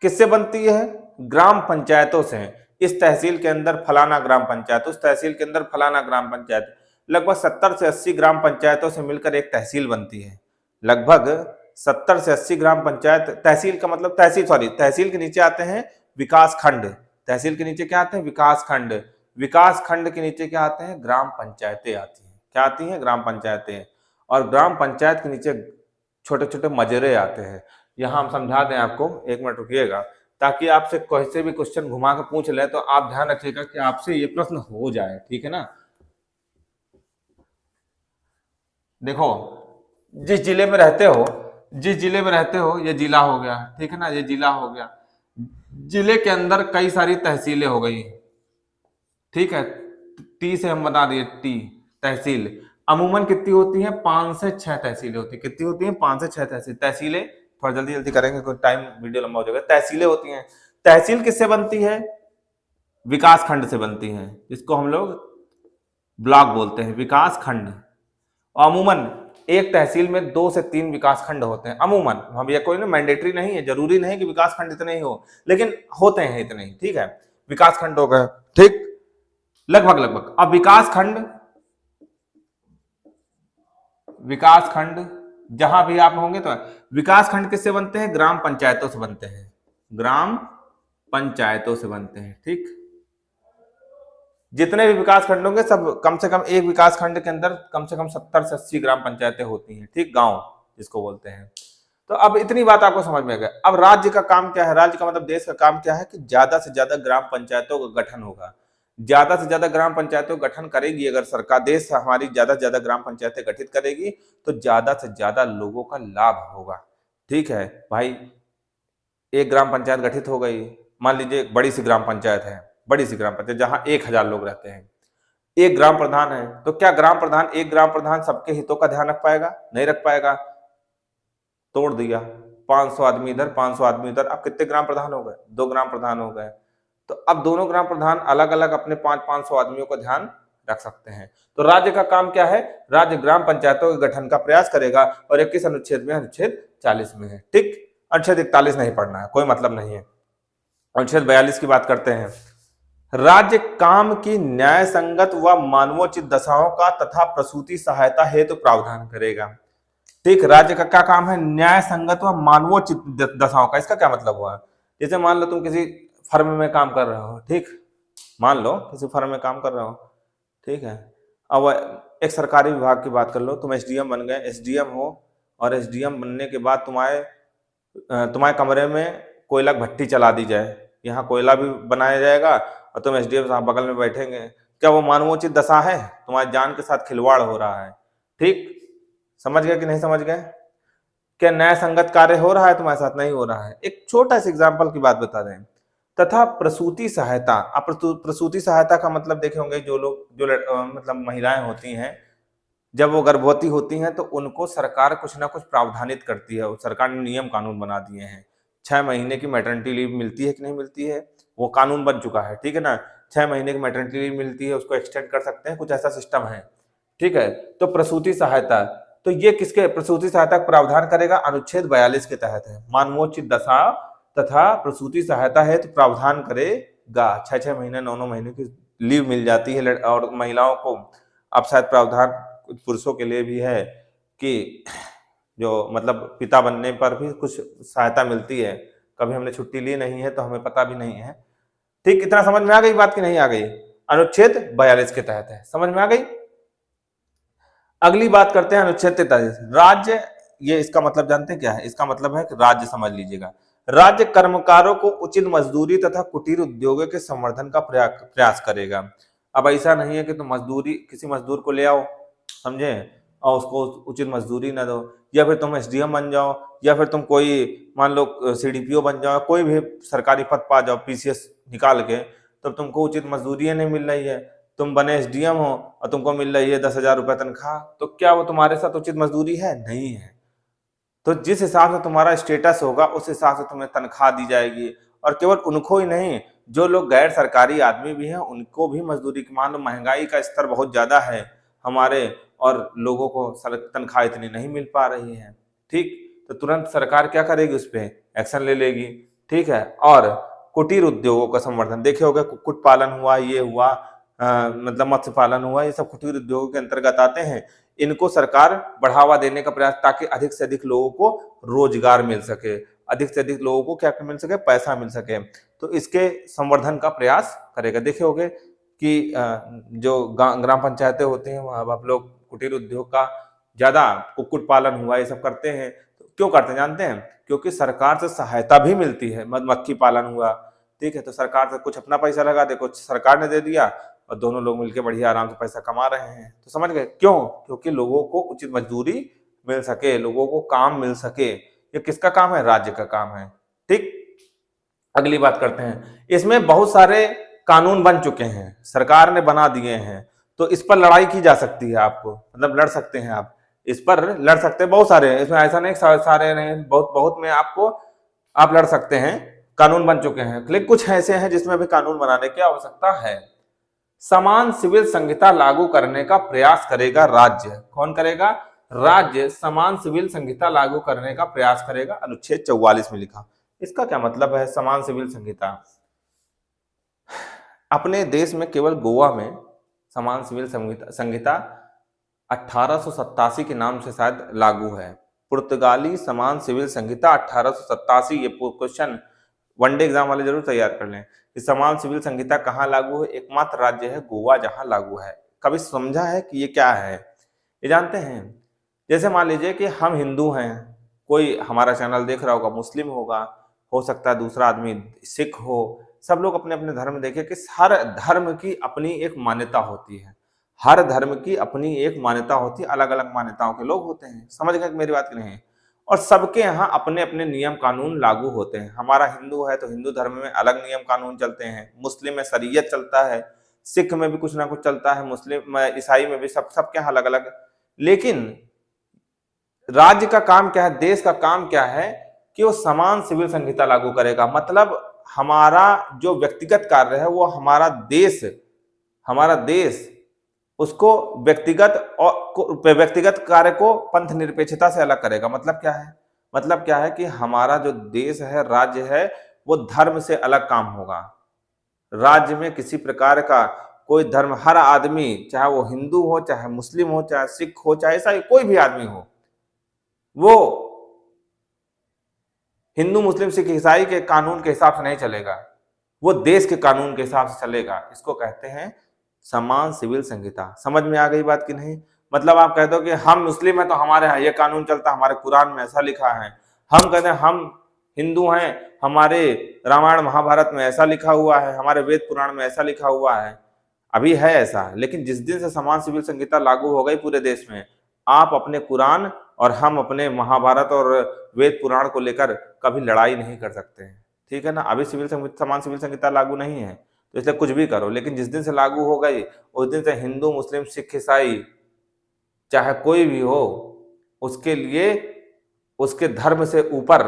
किससे बनती है? ग्राम पंचायतों से। इस तहसील के अंदर फलाना ग्राम पंचायत, उस तहसील के अंदर फलाना ग्राम पंचायत, लगभग 70 से 80 ग्राम पंचायतों से मिलकर एक तहसील बनती है। लगभग 70 से 80 ग्राम पंचायत, तहसील का मतलब तहसील के नीचे आते हैं विकास खंड। तहसील के नीचे क्या आते हैं? विकास खंड। विकास खंड के नीचे क्या आते हैं? ग्राम पंचायतें आती हैं। क्या आती हैं? ग्राम पंचायतें। और ग्राम पंचायत के नीचे छोटे छोटे मजरे आते हैं। यहाँ हम समझा दें आपको, 1 मिनट रुकिएगा, ताकि आपसे कैसे भी क्वेश्चन घुमा के पूछ ले तो आप ध्यान रखिएगा कि आपसे ये प्रश्न हो जाए, ठीक है ना। देखो, जिस जिले में रहते हो, ये जिला हो गया, ठीक है ना, ये जिला हो गया। जिले के अंदर कई सारी तहसीलें हो गई, ठीक है, टी से हम बता दिए, टी तहसील। अमूमन कितनी होती है? 5 से 6 तहसीलें होती है। कितनी होती है? 5 से 6 तहसीलें। थोड़ा जल्दी जल्दी करेंगे, कोई टाइम वीडियो लंबा हो जाएगा। तहसीलें होती हैं। तहसील किससे बनती है? विकास खंड से बनती है, जिसको हम लोग ब्लॉक बोलते हैं, विकास खंड। अमूमन एक तहसील में 2 से 3 विकास खंड होते हैं। अमूमन, हम ये कोई ना मैंडेटरी नहीं है, जरूरी नहीं कि विकास खंड इतने ही हो, लेकिन होते हैं इतने ही, ठीक है। विकास खंड हो गए, ठीक, लगभग। अब विकास खंड जहां भी आप होंगे तो विकास खंड किससे बनते हैं? ग्राम पंचायतों से बनते हैं। ग्राम पंचायतों से बनते हैं, ठीक। जितने भी विकास खंड होंगे सब कम से कम, एक विकास खंड के अंदर कम से कम 70 से 80 ग्राम पंचायतें होती हैं, ठीक, गांव जिसको बोलते हैं। तो अब इतनी बात आपको समझ में आ गया। अब राज्य का काम क्या है? राज्य का मतलब देश का काम क्या है? कि ज्यादा से ज्यादा ग्राम पंचायतों का गठन होगा। ज्यादा से ज्यादा ग्राम पंचायतों का गठन करेगी अगर सरकार, देश हमारी ज्यादा से ज्यादा ग्राम पंचायतें गठित करेगी तो ज्यादा से ज्यादा लोगों का लाभ होगा, ठीक है भाई। एक ग्राम पंचायत गठित हो गई, मान लीजिए एक बड़ी सी ग्राम पंचायत है, बड़ी सी ग्राम पंचायत जहां 1000 लोग रहते हैं, एक ग्राम प्रधान है, तो क्या एक ग्राम प्रधान सबके हितों का ध्यान रख पाएगा? नहीं रख पाएगा। तोड़ दिया, 500 आदमी इधर, 500 आदमी इधर, अब कितने ग्राम प्रधान हो गए? 2 ग्राम प्रधान हो गए। तो अब दोनों ग्राम प्रधान अलग अलग अपने 500 आदमियों का ध्यान रख सकते हैं। तो राज्य का काम क्या है? राज्य ग्राम पंचायतों के गठन का प्रयास करेगा, और 21 अनुच्छेद में, अनुच्छेद 40 में है, ठीक। अनुच्छेद 41 नहीं पढ़ना है, कोई मतलब नहीं है। अनुच्छेद 42 की बात करते हैं। राज्य काम की न्याय संगत व मानवोचित दशाओं का तथा प्रसूति सहायता हेतु प्रावधान करेगा, ठीक। राज्य का क्या काम है? न्याय संगत व मानवोचित दशाओं का। इसका क्या मतलब हुआ? जैसे मान लो तुम किसी फर्म में काम कर रहे हो, ठीक, मान लो किसी फर्म में काम कर रहे हो, ठीक है। अब एक सरकारी विभाग की बात कर लो, तुम एसडीएम बन गए, एसडीएम हो, और एसडीएम बनने के बाद तुम्हारे कमरे में कोयला भट्टी चला दी जाए, यहाँ कोयला भी बनाया जाएगा और तुम एसडीएम साहब बगल में बैठेंगे। क्या वो मानवोचित दशा है? तुम्हारी जान के साथ खिलवाड़ हो रहा है, ठीक। समझ गए कि नहीं समझ गए? क्या न्याय संगत कार्य हो रहा है तुम्हारे साथ? नहीं हो रहा है। एक छोटा सा एग्जाम्पल की बात बता दें। तथा प्रसूति सहायता। अब प्रसूति सहायता का मतलब देखे होंगे, जो मतलब महिलाएं होती हैं, जब वो गर्भवती होती हैं तो उनको सरकार कुछ ना कुछ प्रावधानित करती है। सरकार ने नियम कानून बना दिए हैं। 6 महीने की मैटरनिटी लीव मिलती है कि नहीं मिलती है? वो कानून बन चुका है, ठीक है ना। 6 महीने की मैटरनिटी लीव मिलती है, उसको एक्सटेंड कर सकते हैं, कुछ ऐसा सिस्टम है, ठीक है। तो प्रसूति सहायता, तो ये किसके प्रसूति सहायता प्रावधान करेगा? अनुच्छेद 42 के तहत है। मानवोचित दशा तथा प्रसूति सहायता है तो प्रावधान करेगा। 6 महीने 9 महीने की लीव मिल जाती है, और महिलाओं को अब शायद प्रावधान पुरुषों के लिए भी है कि जो मतलब पिता बनने पर भी कुछ सहायता मिलती है। कभी हमने छुट्टी ली नहीं है तो हमें पता भी नहीं है, ठीक। इतना समझ में आ गई बात कि नहीं आ गई? अनुच्छेद 42 के तहत है, समझ में आ गई। अगली बात करते हैं अनुच्छेद 43। राज्य, ये इसका मतलब जानते हैं क्या है? इसका मतलब है कि राज्य, समझ लीजिएगा, राज्य कर्मकारों को उचित मजदूरी तथा कुटीर उद्योगों के संवर्धन का प्रयास करेगा। अब ऐसा नहीं है कि तुम किसी मजदूर को ले आओ, समझे, और उसको उचित मजदूरी ना दो, या फिर तुम एसडीएम बन जाओ, या फिर तुम कोई मान लो सीडीपीओ बन जाओ, कोई भी सरकारी पद पा जाओ पीसीएस निकाल के, तब तुमको उचित मजदूरी नहीं मिल रही है। तुम बने एसडीएम हो और तुमको मिल रही है 10,000 रुपये तनख्वाह, तो क्या वो तुम्हारे साथ उचित मजदूरी है? नहीं है। तो जिस हिसाब से तुम्हारा स्टेटस होगा उस हिसाब से तुम्हें तनख्वाह दी जाएगी। और केवल उनको ही नहीं, जो लोग गैर सरकारी आदमी भी हैं उनको भी मजदूरी की, मान लो महंगाई का स्तर बहुत ज्यादा है हमारे, और लोगों को तनख्वाह इतनी नहीं मिल पा रही है, ठीक, तो तुरंत सरकार क्या करेगी? उस पर एक्शन ले लेगी, ठीक है। और कुटीर उद्योगों का संवर्धन, देखे होगा कुक्कुट पालन हुआ, ये हुआ, मतलब मत्स्य पालन हुआ, ये सब कुटीर उद्योगों के अंतर्गत आते हैं। इनको सरकार बढ़ावा देने का प्रयास, ताकि अधिक से अधिक लोगों को रोजगार मिल सके, अधिक से अधिक लोगों को क्या मिल सके? पैसा मिल सके। तो इसके संवर्धन का प्रयास करेगा। देखे होंगे कि जो ग्राम पंचायतें होती हैं वहां आप लोग कुटीर उद्योग का ज्यादा, कुक्कुट पालन हुआ, ये सब करते हैं। तो क्यों करते हैं जानते हैं? क्योंकि सरकार से सहायता भी मिलती है। मधुमक्खी पालन हुआ, ठीक है, तो सरकार से कुछ अपना पैसा लगा दे, कुछ सरकार ने दे दिया, और दोनों लोग मिलकर बढ़िया आराम से पैसा कमा रहे हैं। तो समझ गए क्यों? क्योंकि लोगों को उचित मजदूरी मिल सके, लोगों को काम मिल सके। ये किसका काम है? राज्य का काम है, ठीक। अगली बात करते हैं, इसमें बहुत सारे कानून बन चुके हैं, सरकार ने बना दिए हैं, तो इस पर लड़ाई की जा सकती है। आपको मतलब लड़ सकते हैं, आप इस पर लड़ सकते हैं। बहुत सारे, इसमें ऐसा नहीं सारे नहीं, बहुत बहुत में आपको आप लड़ सकते हैं। कानून बन चुके हैं, लेकिन कुछ ऐसे हैं जिसमें अभी कानून बनाने की आवश्यकता है। समान सिविल संहिता लागू करने का प्रयास करेगा राज्य। कौन करेगा? राज्य समान सिविल संहिता लागू करने का प्रयास करेगा, अनुच्छेद 44 में लिखा। इसका क्या मतलब है? समान सिविल संहिता, अपने देश में केवल गोवा में समान सिविल संहिता 1887 के नाम से शायद लागू है। पुर्तगाली समान सिविल संहिता 1887, ये क्वेश्चन वनडे एग्जाम वाले जरूर तैयार कर लें कि समान सिविल संहिता कहाँ लागू है। एकमात्र राज्य है गोवा जहां लागू है। कभी समझा है कि ये क्या है? ये जानते हैं? जैसे मान लीजिए कि हम हिंदू हैं, कोई हमारा चैनल देख रहा होगा मुस्लिम होगा, हो सकता है दूसरा आदमी सिख हो, सब लोग अपने अपने धर्म देखे कि हर धर्म की अपनी एक मान्यता होती है, हर धर्म की अपनी एक मान्यता होती है, अलग अलग मान्यताओं के लोग होते हैं। समझ गए मेरी बात की नहीं? और सबके यहाँ अपने अपने नियम कानून लागू होते हैं। हमारा हिंदू है तो हिंदू धर्म में अलग नियम कानून चलते हैं, मुस्लिम में शरीयत चलता है, सिख में भी कुछ ना कुछ चलता है, मुस्लिम में, ईसाई में भी, सबके यहाँ अलग अलग। लेकिन राज्य का काम क्या है? देश का काम क्या है? कि वो समान सिविल संहिता लागू करेगा। मतलब हमारा जो व्यक्तिगत कार्य है वो हमारा देश उसको व्यक्तिगत कार्य को पंथ निरपेक्षता से अलग करेगा। मतलब क्या है? मतलब क्या है कि हमारा जो देश है, राज्य है, वो धर्म से अलग काम होगा। राज्य में किसी प्रकार का कोई धर्म, हर आदमी, चाहे वो हिंदू हो, चाहे मुस्लिम हो, चाहे सिख हो, चाहे ईसाई, कोई भी आदमी हो, वो हिंदू मुस्लिम सिख ईसाई के कानून के हिसाब से नहीं चलेगा, वो देश के कानून के हिसाब से चलेगा। इसको कहते हैं समान सिविल संहिता। समझ में आ गई बात कि नहीं? मतलब आप कहते हो कि हम मुस्लिम हैं तो हमारे यहाँ ये कानून चलता है, हमारे कुरान में ऐसा लिखा है। हम कहते हैं हम हिंदू हैं, हमारे रामायण महाभारत में ऐसा लिखा हुआ है, हमारे वेद पुराण में ऐसा लिखा हुआ है। अभी है ऐसा, लेकिन जिस दिन से समान सिविल संहिता लागू हो गई पूरे देश में, आप अपने कुरान और हम अपने महाभारत और वेद पुराण को लेकर कभी लड़ाई नहीं कर सकते हैं, ठीक है ना? अभी समान सिविल संहिता लागू नहीं है, तो इसलिए कुछ भी करो। लेकिन जिस दिन से लागू हो गई उस दिन से हिंदू मुस्लिम सिख ईसाई चाहे कोई भी हो, उसके लिए उसके धर्म से ऊपर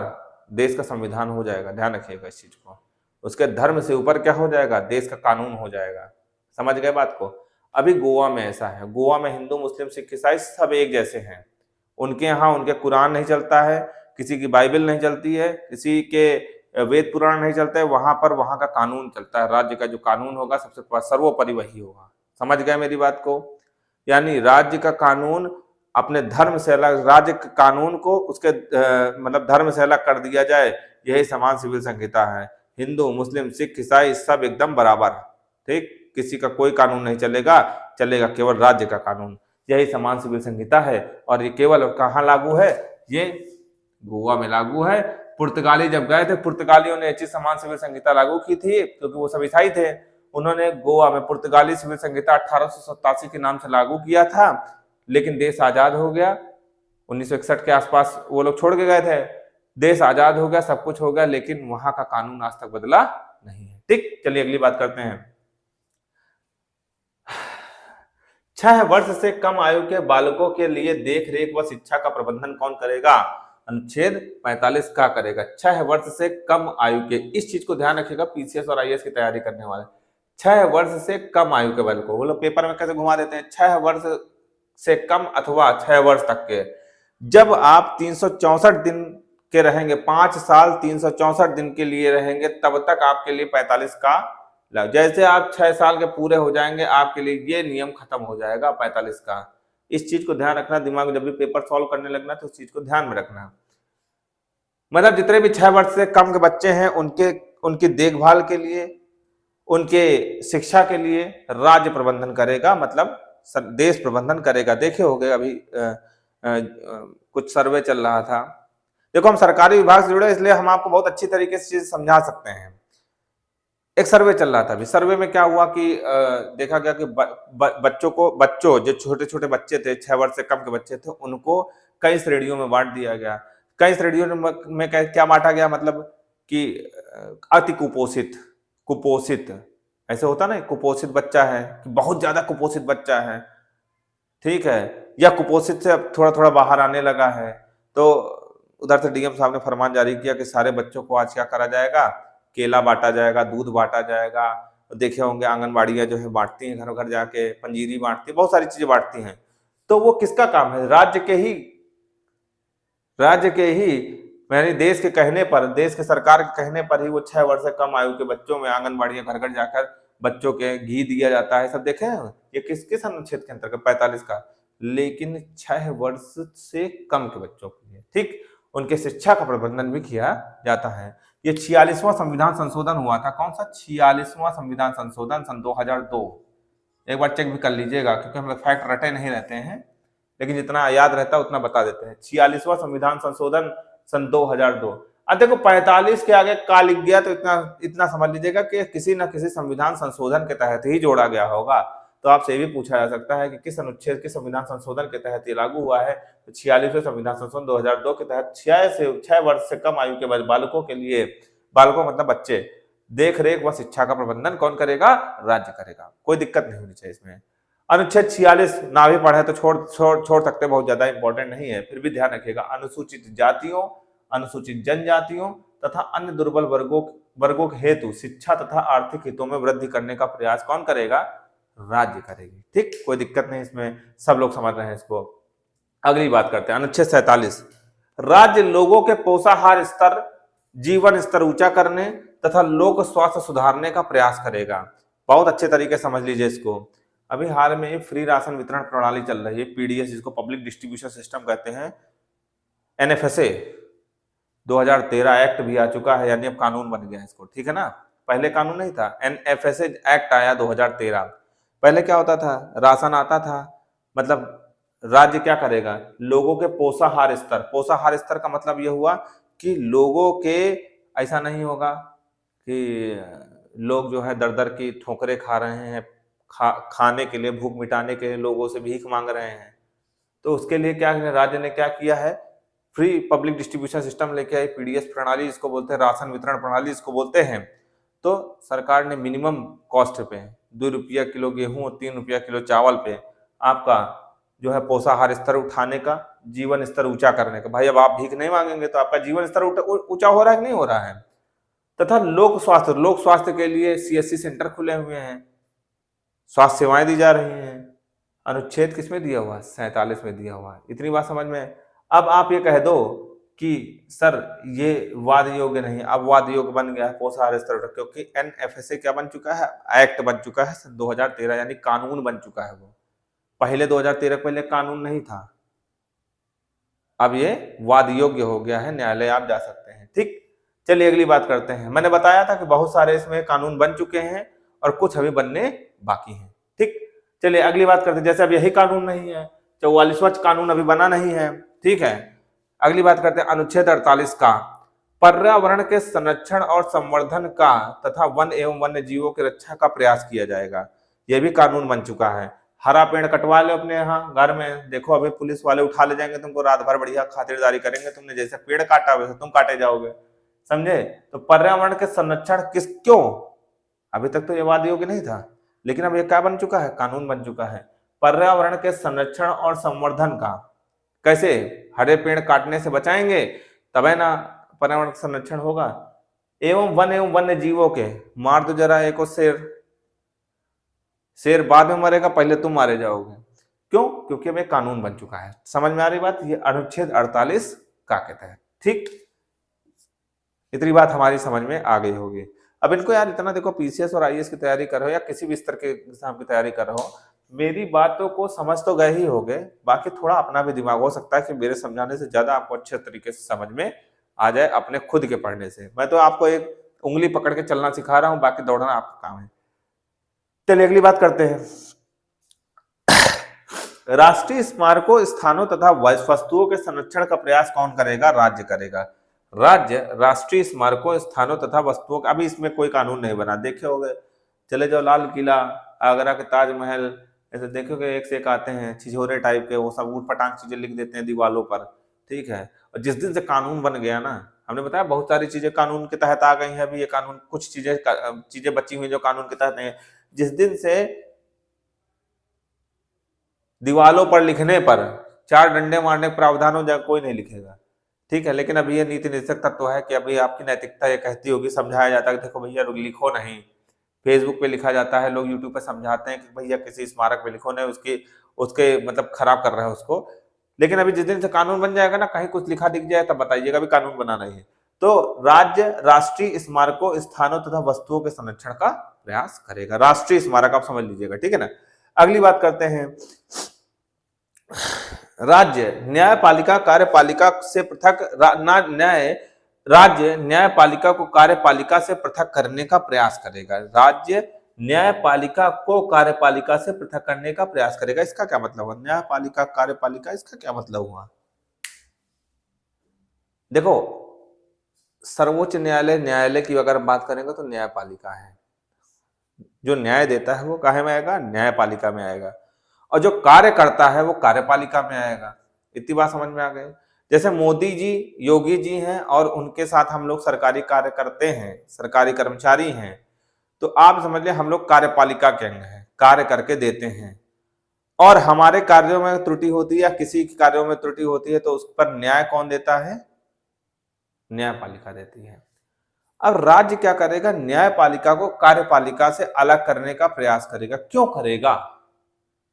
देश का संविधान हो जाएगा। ध्यान रखिएगा इस चीज को, उसके धर्म से ऊपर क्या हो जाएगा? देश का कानून हो जाएगा। समझ गए बात को? अभी गोवा में ऐसा है, गोवा में हिंदू मुस्लिम सिख ईसाई सब एक जैसे हैं। उनके यहाँ उनके कुरान नहीं चलता है, किसी की बाइबल नहीं चलती है, किसी के वेद पुराण नहीं चलता है, वहां पर वहां का कानून चलता है। राज्य का जो कानून होगा सबसे सर्वोपरि वही होगा। समझ गए मेरी बात को? यानी राज्य का कानून अपने धर्म से अलग, राज्य के कानून को उसके मतलब धर्म से अलग कर दिया जाए, यही समान सिविल संहिता है। हिंदू मुस्लिम सिख ईसाई सब एकदम बराबर, ठीक, किसी का कोई कानून नहीं चलेगा, चलेगा केवल राज्य का कानून। यही समान सिविल संहिता है। और ये केवल कहाँ लागू है? ये गोवा में लागू है। पुर्तगाली जब गए थे, पुर्तगालियों ने ऐसी समान सिविल संहिता लागू की थी, क्योंकि वो सब ईसाई थे। उन्होंने गोवा में पुर्तगाली सिविल संहिता 1887 के नाम से लागू किया था। लेकिन देश आजाद हो गया, 1961 के आसपास वो लोग छोड़ के गए थे, देश आजाद हो गया, सब कुछ हो गया, लेकिन वहां का कानून आज तक बदला नहीं है। ठीक, चलिए अगली बात करते हैं। 6 वर्ष से कम आयु के बालकों के लिए देख रेख व शिक्षा का प्रबंधन कौन करेगा? अनुच्छेद 45 का करेगा। 6 वर्ष से कम आयु के, इस चीज को ध्यान रखिएगा पीसीएस और आईएएस की तैयारी करने वाले। 6 वर्ष से कम आयु के बालकों, वो लोग पेपर में कैसे घुमा देते हैं, 6 वर्ष से कम अथवा 6 वर्ष तक के। जब आप 364 दिन के रहेंगे, 5 साल 364 दिन के लिए रहेंगे, तब तक आपके लिए 45 का लग, जैसे आप 6 साल के पूरे हो जाएंगे आपके लिए ये नियम खत्म हो जाएगा 45 का। इस चीज को ध्यान रखना, दिमाग में जब भी पेपर सॉल्व करने लगना तो उस चीज को ध्यान में रखना। मतलब जितने भी 6 वर्ष से कम के बच्चे हैं उनकी देखभाल के लिए, उनके शिक्षा के लिए राज्य प्रबंधन करेगा, मतलब देश प्रबंधन करेगा। देखे होंगे अभी कुछ सर्वे चल रहा था। देखो हम सरकारी विभाग से जुड़े इसलिए हम आपको बहुत अच्छी तरीके से चीज समझा सकते हैं। एक सर्वे चल रहा था अभी, सर्वे में क्या हुआ कि देखा गया कि बच्चों जो छोटे छोटे बच्चे थे, 6 वर्ष से कम के बच्चे थे, उनको कई श्रेणियों में बांट दिया गया। कई श्रेणियों में क्या बांटा गया, मतलब कि अति कुपोषित, कुपोषित ऐसे होता ना, कुपोषित बच्चा है कि बहुत ज्यादा कुपोषित बच्चा है, ठीक है, या कुपोषित से अब थोड़ा थोड़ा बाहर आने लगा है। तो उधर से डीएम साहब ने फरमान जारी किया कि सारे बच्चों को आज क्या करा जाएगा, केला बांटा जाएगा, दूध बांटा जाएगा। देखे होंगे आंगनबाड़ियां जो है बांटती हैं, घर घर जाके पंजीरी बांटती है, बहुत सारी चीजें बांटती हैं। तो वो किसका काम है, राज्य के ही यानी देश के कहने पर, देश के सरकार के कहने पर ही वो 6 वर्ष से कम आयु के बच्चों में आंगनबाड़ियां घर घर जाकर बच्चों के घी दिया जाता है। सब देखे हैं, ये किस अनुच्छेद के अंतर्गत 45 का, लेकिन 6 वर्ष से कम के बच्चों के लिए, ठीक, उनके शिक्षा का प्रबंधन भी किया जाता है। ये 46वां संविधान संशोधन हुआ था, कौन सा, 46वां संविधान संशोधन सन 2002। एक बार चेक भी कर लीजिएगा क्योंकि हम फैक्ट रटे नहीं रहते हैं, लेकिन जितना याद रहता है उतना बता देते हैं। 46वां संविधान संशोधन सन 2002। अब देखो 45 के आगे का लिख गया तो इतना समझ लीजिएगा कि किसी न किसी संविधान संशोधन के तहत ही जोड़ा गया होगा। तो आपसे ये भी पूछा जा सकता है कि किस अनुच्छेद के संविधान संशोधन के तहत ये लागू हुआ है। तो 46वें संविधान संशोधन 2002 के तहत 6 वर्ष से कम आयु के बालकों के लिए, बालकों मतलब बच्चे, देख रेख व शिक्षा का प्रबंधन कौन करेगा, राज्य करेगा। कोई दिक्कत नहीं होनी चाहिए इसमें। अनुच्छेद 46 ना भी पढ़े तो छोड़ सकते, बहुत ज्यादा इंपॉर्टेंट नहीं है, फिर भी ध्यान रखिएगा। अनुसूचित जातियों, अनुसूचित जनजातियों तथा अन्य दुर्बल वर्गों के हेतु शिक्षा तथा आर्थिक हितों में वृद्धि करने का प्रयास कौन करेगा, राज्य करेगी। ठीक, कोई दिक्कत नहीं इसमें, सब लोग समझ रहे हैं इसको। अगली बात करते हैं, अनुच्छेद 47, राज्य लोगों के पोषाहार स्तर, जीवन स्तर ऊंचा करने तथा लोक स्वास्थ्य सुधारने का प्रयास करेगा। बहुत अच्छे तरीके समझ लीजिए इसको। अभी हाल में फ्री राशन वितरण प्रणाली चल रही है, पीडीएस, जिसको पब्लिक डिस्ट्रीब्यूशन सिस्टम कहते हैं। एनएफएसए 2013 एक्ट भी आ चुका है, यानी अब कानून बन गया है इसको, ठीक है ना। पहले कानून नहीं था, एनएफएसए एक्ट आया 2013। पहले क्या होता था, राशन आता था, मतलब राज्य क्या करेगा, लोगों के पोषाहार स्तर, पोषाहार स्तर का मतलब यह हुआ कि लोगों के, ऐसा नहीं होगा कि लोग जो है दर दर की ठोकरें खा रहे हैं, खाने के लिए, भूख मिटाने के लिए लोगों से भीख मांग रहे हैं। तो उसके लिए क्या राज्य ने क्या किया है, फ्री पब्लिक डिस्ट्रीब्यूशन सिस्टम लेके आई, पीडीएस प्रणाली इसको बोलते हैं, राशन वितरण प्रणाली इसको बोलते हैं। तो सरकार ने मिनिमम कॉस्ट पे 2 रुपया किलो गेहूं और 3 रुपया किलो चावल पे आपका जो है पोषाहार स्तर उठाने का, जीवन स्तर ऊंचा करने का। भाई अब आप भीख नहीं मांगेंगे तो आपका जीवन स्तर ऊंचा हो रहा है कि नहीं हो रहा है। तथा लोक स्वास्थ्य के लिए सीएससी सेंटर खुले हुए हैं, स्वास्थ्य सेवाएं दी जा रही हैं। अनुच्छेद किसमें दिया हुआ है, 47 में दिया हुआ है। इतनी बात समझ में। अब आप ये कह दो कि सर ये वाद योग्य नहीं, अब वाद योग्य बन गया है पोषाहार स्तर, क्योंकि एनएफएसए क्या बन चुका है, एक्ट बन चुका है 2013, यानी कानून बन चुका है। वो पहले 2013 पहले कानून नहीं था, अब ये वाद योग्य हो गया है, न्यायालय आप जा सकते हैं। ठीक, चलिए अगली बात करते हैं। मैंने बताया था कि बहुत सारे इसमें कानून बन चुके हैं और कुछ अभी बनने बाकी हैं। ठीक, चलिए अगली बात करते हैं। जैसे अब यही कानून नहीं है, 44वां कानून अभी बना नहीं है, ठीक है। अगली बात करते हैं अनुच्छेद 48 का, पर्यावरण के संरक्षण और संवर्धन का तथा वन एवं वन्य जीवों की रक्षा का प्रयास किया जाएगा। यह भी कानून बन चुका है। हरा पेड़ कटवा लो अपने यहाँ घर में, देखो अभी पुलिस वाले उठा ले जाएंगे तुमको, रात भर बढ़िया खातिरदारी करेंगे, तुमने जैसे पेड़ काटा वैसे तुम काटे जाओगे, समझे। तो पर्यावरण के संरक्षण क्यों, अभी तक तो ये वाद योग्य नहीं था, लेकिन अब ये क्या बन चुका है, कानून बन चुका है। पर्यावरण के संरक्षण और संवर्धन का कैसे, हरे पेड़ काटने से बचाएंगे तब है ना पर्यावरण का संरक्षण होगा। एवं वन्य जीवों के, मार दो जरा एक शेर, शेर बाद में मरेगा, पहले तुम मारे जाओगे, क्यों, क्योंकि अब एक कानून बन चुका है। समझ में आ रही बात, ये अनुच्छेद 48 का कहता है। ठीक, इतनी बात हमारी समझ में आ गई होगी। अब इनको यार इतना देखो, पीसीएस और आईएएस की तैयारी कर रहे हो या किसी भी स्तर के एग्जाम की तैयारी कर रहे हो, मेरी बातों को समझ तो गए ही होगे, बाकी थोड़ा अपना भी दिमाग, हो सकता है कि मेरे समझाने से ज्यादा आपको अच्छे तरीके से समझ में आ जाए अपने खुद के पढ़ने से। मैं तो आपको एक उंगली पकड़ के चलना सिखा रहा हूं, बाकी दौड़ना आपका काम है। चलिए अगली बात करते हैं। राष्ट्रीय स्मारकों, स्थानों तथा वस्तुओं के संरक्षण का प्रयास कौन करेगा, राज्य करेगा। राज्य राष्ट्रीय स्मारकों, स्थानों तथा वस्तुओं का, अभी इसमें कोई कानून नहीं बना, देखे होगे, चले जाओ लाल किला, आगरा के ताजमहल, ऐसे देखोगे एक से एक आते हैं छिछोरे टाइप के, वो सब ऊट पटांग चीजें लिख देते हैं दीवालों पर, ठीक है। और जिस दिन से कानून बन गया ना, हमने बताया बहुत सारी चीजें कानून के तहत आ गई हैं, अभी ये कानून, कुछ चीजें बची हुई जो कानून के तहत नहीं है। जिस दिन से दीवालों पर लिखने पर 4 डंडे मारने का प्रावधान हो जाए, कोई नहीं लिखेगा, ठीक है। लेकिन अभी ये नीति निषेधक तत्व है कि अभी आपकी नैतिकता ये कहती होगी, समझाया जाता है कि देखो भैया लिखो नहीं, फेसबुक पे लिखा जाता है, लोग यूट्यूब पे समझाते हैं कि भैया किसी स्मारक पे लिखो नहीं, उसके मतलब खराब कर रहा है उसको। लेकिन अभी जिस दिन से कानून बन जाएगा ना, कहीं कुछ लिखा दिख जाए तब बताइएगा, अभी कानून बनाना ही है। तो राज्य राष्ट्रीय स्मारकों, स्थानों तथा वस्तुओं के संरक्षण का प्रयास करेगा, राष्ट्रीय स्मारक आप समझ लीजिएगा, ठीक है ना। अगली बात करते हैं, राज्य न्यायपालिका कार्यपालिका से पृथक, राज्य न्यायपालिका को कार्यपालिका से पृथक करने का प्रयास करेगा। राज्य न्यायपालिका को कार्यपालिका से पृथक करने का प्रयास करेगा। इसका क्या मतलब हुआ, न्यायपालिका कार्यपालिका, इसका क्या मतलब हुआ। देखो सर्वोच्च न्यायालय की अगर बात करेंगे तो न्यायपालिका है, जो न्याय देता है वो काहे में आएगा, न्यायपालिका में आएगा, और जो कार्य करता है वो कार्यपालिका में आएगा। इतनी बात समझ में आ गई। जैसे मोदी जी, योगी जी हैं और उनके साथ हम लोग सरकारी कार्य करते हैं, सरकारी कर्मचारी हैं, तो आप समझ लें हम लोग कार्यपालिका के अंग हैं, कार्य करके देते हैं, और हमारे कार्यों में त्रुटि होती है या किसी के कार्यों में त्रुटि होती है तो उस पर न्याय कौन देता है, न्यायपालिका देती है। अब राज्य क्या करेगा, न्यायपालिका को कार्यपालिका से अलग करने का प्रयास करेगा। क्यों करेगा,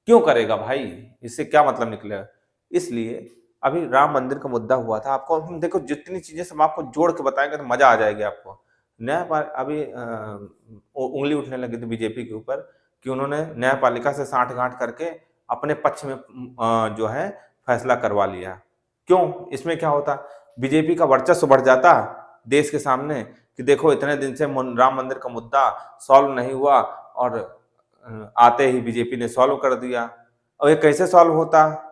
क्यों करेगा भाई, इससे क्या मतलब निकलेगा। इसलिए अभी राम मंदिर का मुद्दा हुआ था, आपको हम देखो जितनी चीजें सब आपको जोड़ के बताएंगे तो मजा आ जाएगी आपको। अभी उंगली उठने लगी थी बीजेपी के ऊपर कि उन्होंने न्यायपालिका से साठगांठ करके अपने पक्ष में जो है फैसला करवा लिया। क्यों, इसमें क्या होता, बीजेपी का वर्चस्व बढ़ जाता देश के सामने कि देखो इतने दिन से राम मंदिर का मुद्दा सॉल्व नहीं हुआ और आते ही बीजेपी ने सॉल्व कर दिया। और ये कैसे सॉल्व होता,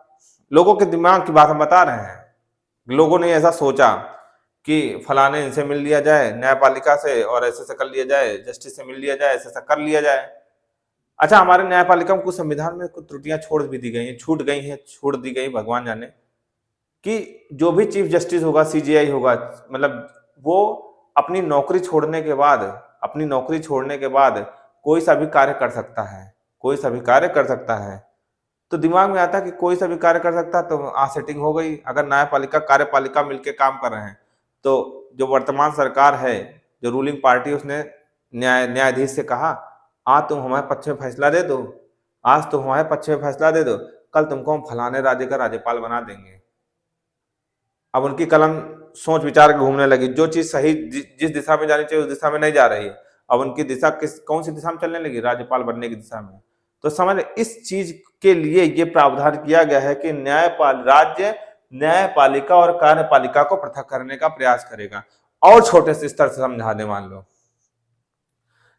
लोगों के दिमाग की बात हम बता रहे हैं। लोगों ने ऐसा सोचा कि फलाने इनसे मिल लिया जाए न्यायपालिका से और ऐसे से कर लिया जाए, जस्टिस से मिल लिया जाए, ऐसे से कर लिया जाए। अच्छा, हमारे न्यायपालिका में कुछ संविधान में कुछ त्रुटियां छोड़ भी दी गई हैं, छोड़ दी गई, भगवान जाने, कि जो भी चीफ जस्टिस होगा, सीजेआई होगा, मतलब वो अपनी नौकरी छोड़ने के बाद कोई सा भी कार्य कर सकता है, कोई सा भी कार्य कर सकता है। तो दिमाग में आता है कि कोई सा भी कार्य कर सकता है, तो सेटिंग हो गई। अगर न्यायपालिका कार्यपालिका मिलकर काम कर रहे हैं तो जो वर्तमान सरकार है, जो रूलिंग पार्टी, उसने न्यायाधीश से कहा तुम हमारे पक्ष में फैसला दे दो, आज तुम हमारे पक्ष में फैसला दे दो, कल तुमको हम फलाने राज्य का राज्यपाल बना देंगे। अब उनकी कलम सोच विचार के घूमने लगी, जो चीज सही जिस दिशा में जानी चाहिए उस दिशा में नहीं जा रही है, अब उनकी दिशा कौन सी दिशा में चलने लगी, राज्यपाल बनने की दिशा में। तो समझ, इस चीज के लिए ये प्रावधान किया गया है कि राज्य न्यायपालिका और कार्यपालिका को पृथक करने का प्रयास करेगा। और छोटे से स्तर से समझा दे, मान लो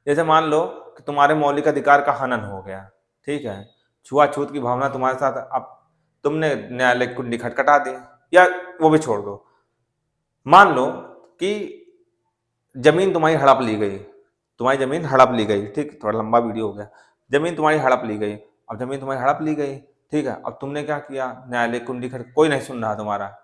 जैसे मान लो कि तुम्हारे मौलिक अधिकार का हनन हो गया, ठीक है, छुआछूत की भावना तुम्हारे साथ, अब तुमने न्यायालय कुंडी खटखटा दी, या वो भी छोड़ दो, मान लो कि जमीन तुम्हारी हड़प ली गई, ठीक, थोड़ा लंबा वीडियो हो गया, जमीन तुम्हारी हड़प ली गई अब जमीन तुम्हारी हड़प ली गई, ठीक है, अब तुमने क्या किया, न्यायालय कुंडी खड़, कोई नहीं सुन रहा तुम्हारा,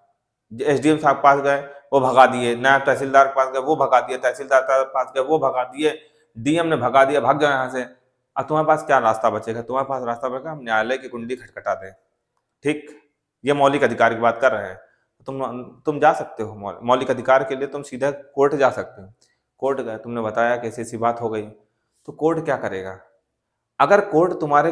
एसडीएम साहब के पास गए वो भगा दिए, नायब तहसीलदार के पास गए वो भगा दिए, तहसीलदार के पास गए वो भगा दिए, डीएम ने भगा दिया, भाग जाओ यहाँ से। अब तुम्हारे पास क्या रास्ता बचेगा, तुम्हारे पास रास्ता बचेगा हम न्यायालय की कुंडी खटखटा दें, ठीक, ये मौलिक अधिकार की बात कर रहे हैं। तुम जा सकते हो, मौलिक अधिकार के लिए तुम सीधा कोर्ट जा सकते हो। कोर्ट गए, तुमने बताया कि ऐसी ऐसी बात हो गई, तो कोर्ट क्या करेगा? अगर कोर्ट तुम्हारे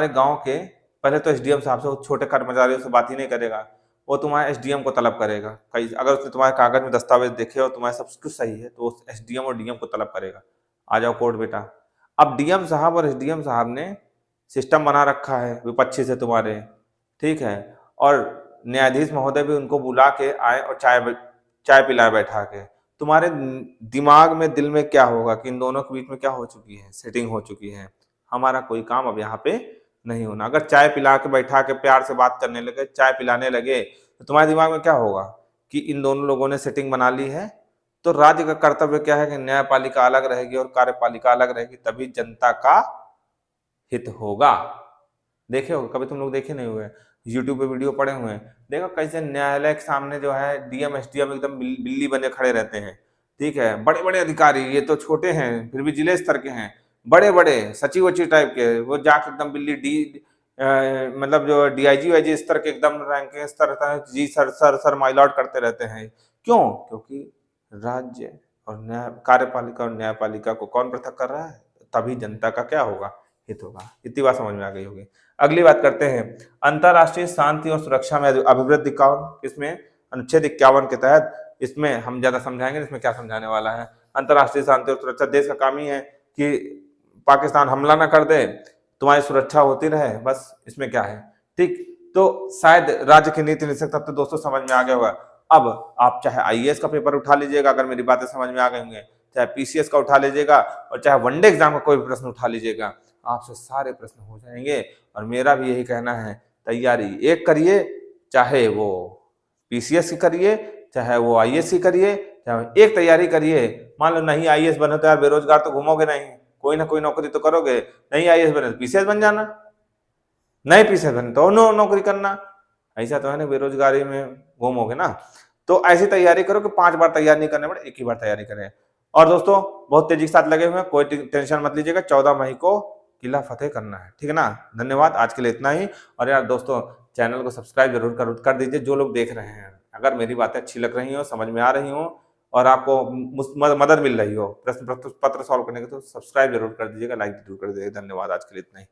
गांव के, पहले तो एसडीएम साहब से, छोटे कर्मचारियों से बात ही नहीं करेगा, वो तुम्हारे एसडीएम को तलब करेगा। कई अगर उसने तुम्हारे कागज में दस्तावेज देखे और तुम्हारे सब कुछ सही है, तो एसडीएम और डीएम को तलब करेगा, आ जाओ कोर्ट बेटा। अब डीएम साहब और एसडीएम साहब ने सिस्टम बना रखा है विपक्षी से तुम्हारे, ठीक है, और न्यायाधीश महोदय भी उनको बुला के आए और चाय पिलाए बैठा के। तुम्हारे दिमाग में, दिल में क्या होगा कि इन दोनों के बीच में क्या हो चुकी है, सेटिंग हो चुकी है, हमारा कोई काम अब यहाँ पे नहीं होना। अगर चाय पिला के बैठा के प्यार से बात करने लगे, चाय पिलाने लगे, तो तुम्हारे दिमाग में क्या होगा कि इन दोनों लोगों ने सेटिंग बना ली है। तो राज्य का कर्तव्य क्या है कि न्यायपालिका अलग रहेगी और कार्यपालिका अलग रहेगी, तभी जनता का हित होगा। देखे हो कभी तुम लोग? देखे नहीं हुए, यूट्यूब पे वीडियो पड़े हुए हैं, देखो कैसे न्यायालय के सामने जो है डीएम एसडीएम एकदम बिल्ली बने खड़े रहते हैं, ठीक है, बड़े बड़े अधिकारी, ये तो छोटे हैं फिर भी जिले स्तर के हैं, बड़े बड़े सचिव वचिव टाइप के, वो जाके एकदम बिल्ली मतलब जो डीआईजी वाईजी स्तर के एकदम रैंक के स्तर, जी sir sir sir my lord करते रहते हैं। क्यों? क्योंकि राज्य और कार्यपालिका और न्यायपालिका को कौन पृथक कर रहा है, तभी जनता का क्या होगा, हित होगा। इतनी बात समझ में आ गई होगी। अगली बात करते हैं, अंतरराष्ट्रीय शांति और सुरक्षा में अभिवृद्धि कानून, इसमें अनुच्छेद 51 के तहत, इसमें हम ज्यादा समझाएंगे, इसमें क्या समझाने वाला है। अंतरराष्ट्रीय शांति और सुरक्षा, देश का काम ही है कि पाकिस्तान हमला ना कर दे, तुम्हारी सुरक्षा होती रहे, बस इसमें क्या है, ठीक। तो शायद राज्य की नीति निषेध तब तो दोस्तों समझ में आ गया होगा। अब आप चाहे आईएएस का पेपर उठा लीजिएगा, अगर मेरी बातें समझ में आ गई होंगे, चाहे पीसीएस का उठा लीजिएगा, और चाहे वनडे एग्जाम का कोई भी प्रश्न उठा लीजिएगा, आपसे सारे प्रश्न हो जाएंगे। और मेरा भी यही कहना है, तैयारी एक करिए, चाहे वो पीसीएस की करिए, चाहे वो आईएएस की करिए, चाहे एक तैयारी करिए। मान लो नहीं आईएएस बने तो यार बेरोजगार तो घूमोगे नहीं, कोई ना कोई नौकरी तो करोगे, नहीं आईएएस बने तो पीसीएस बन जाना, नहीं पीसीएस बने तो नौकरी करना, ऐसा तो है ना, बेरोजगारी में घूमोगे ना। तो ऐसी तैयारी करो कि 5 बार तैयारी नहीं करने पड़े, एक ही बार तैयारी करें। और दोस्तों बहुत तेजी के साथ लगे हुए हैं, कोई टेंशन मत लीजिएगा, 14 मई को किला फतेह करना है, ठीक है ना। धन्यवाद, आज के लिए इतना ही। और यार दोस्तों चैनल को सब्सक्राइब जरूर कर दीजिए, जो लोग देख रहे हैं। अगर मेरी बातें अच्छी लग रही हो, समझ में आ रही हो और आपको मदद मिल रही हो प्रश्न पत्र सॉल्व करने के, तो सब्सक्राइब जरूर कर दीजिएगा, लाइक जरूर कर दीजिएगा। धन्यवाद, आज के लिए इतना ही।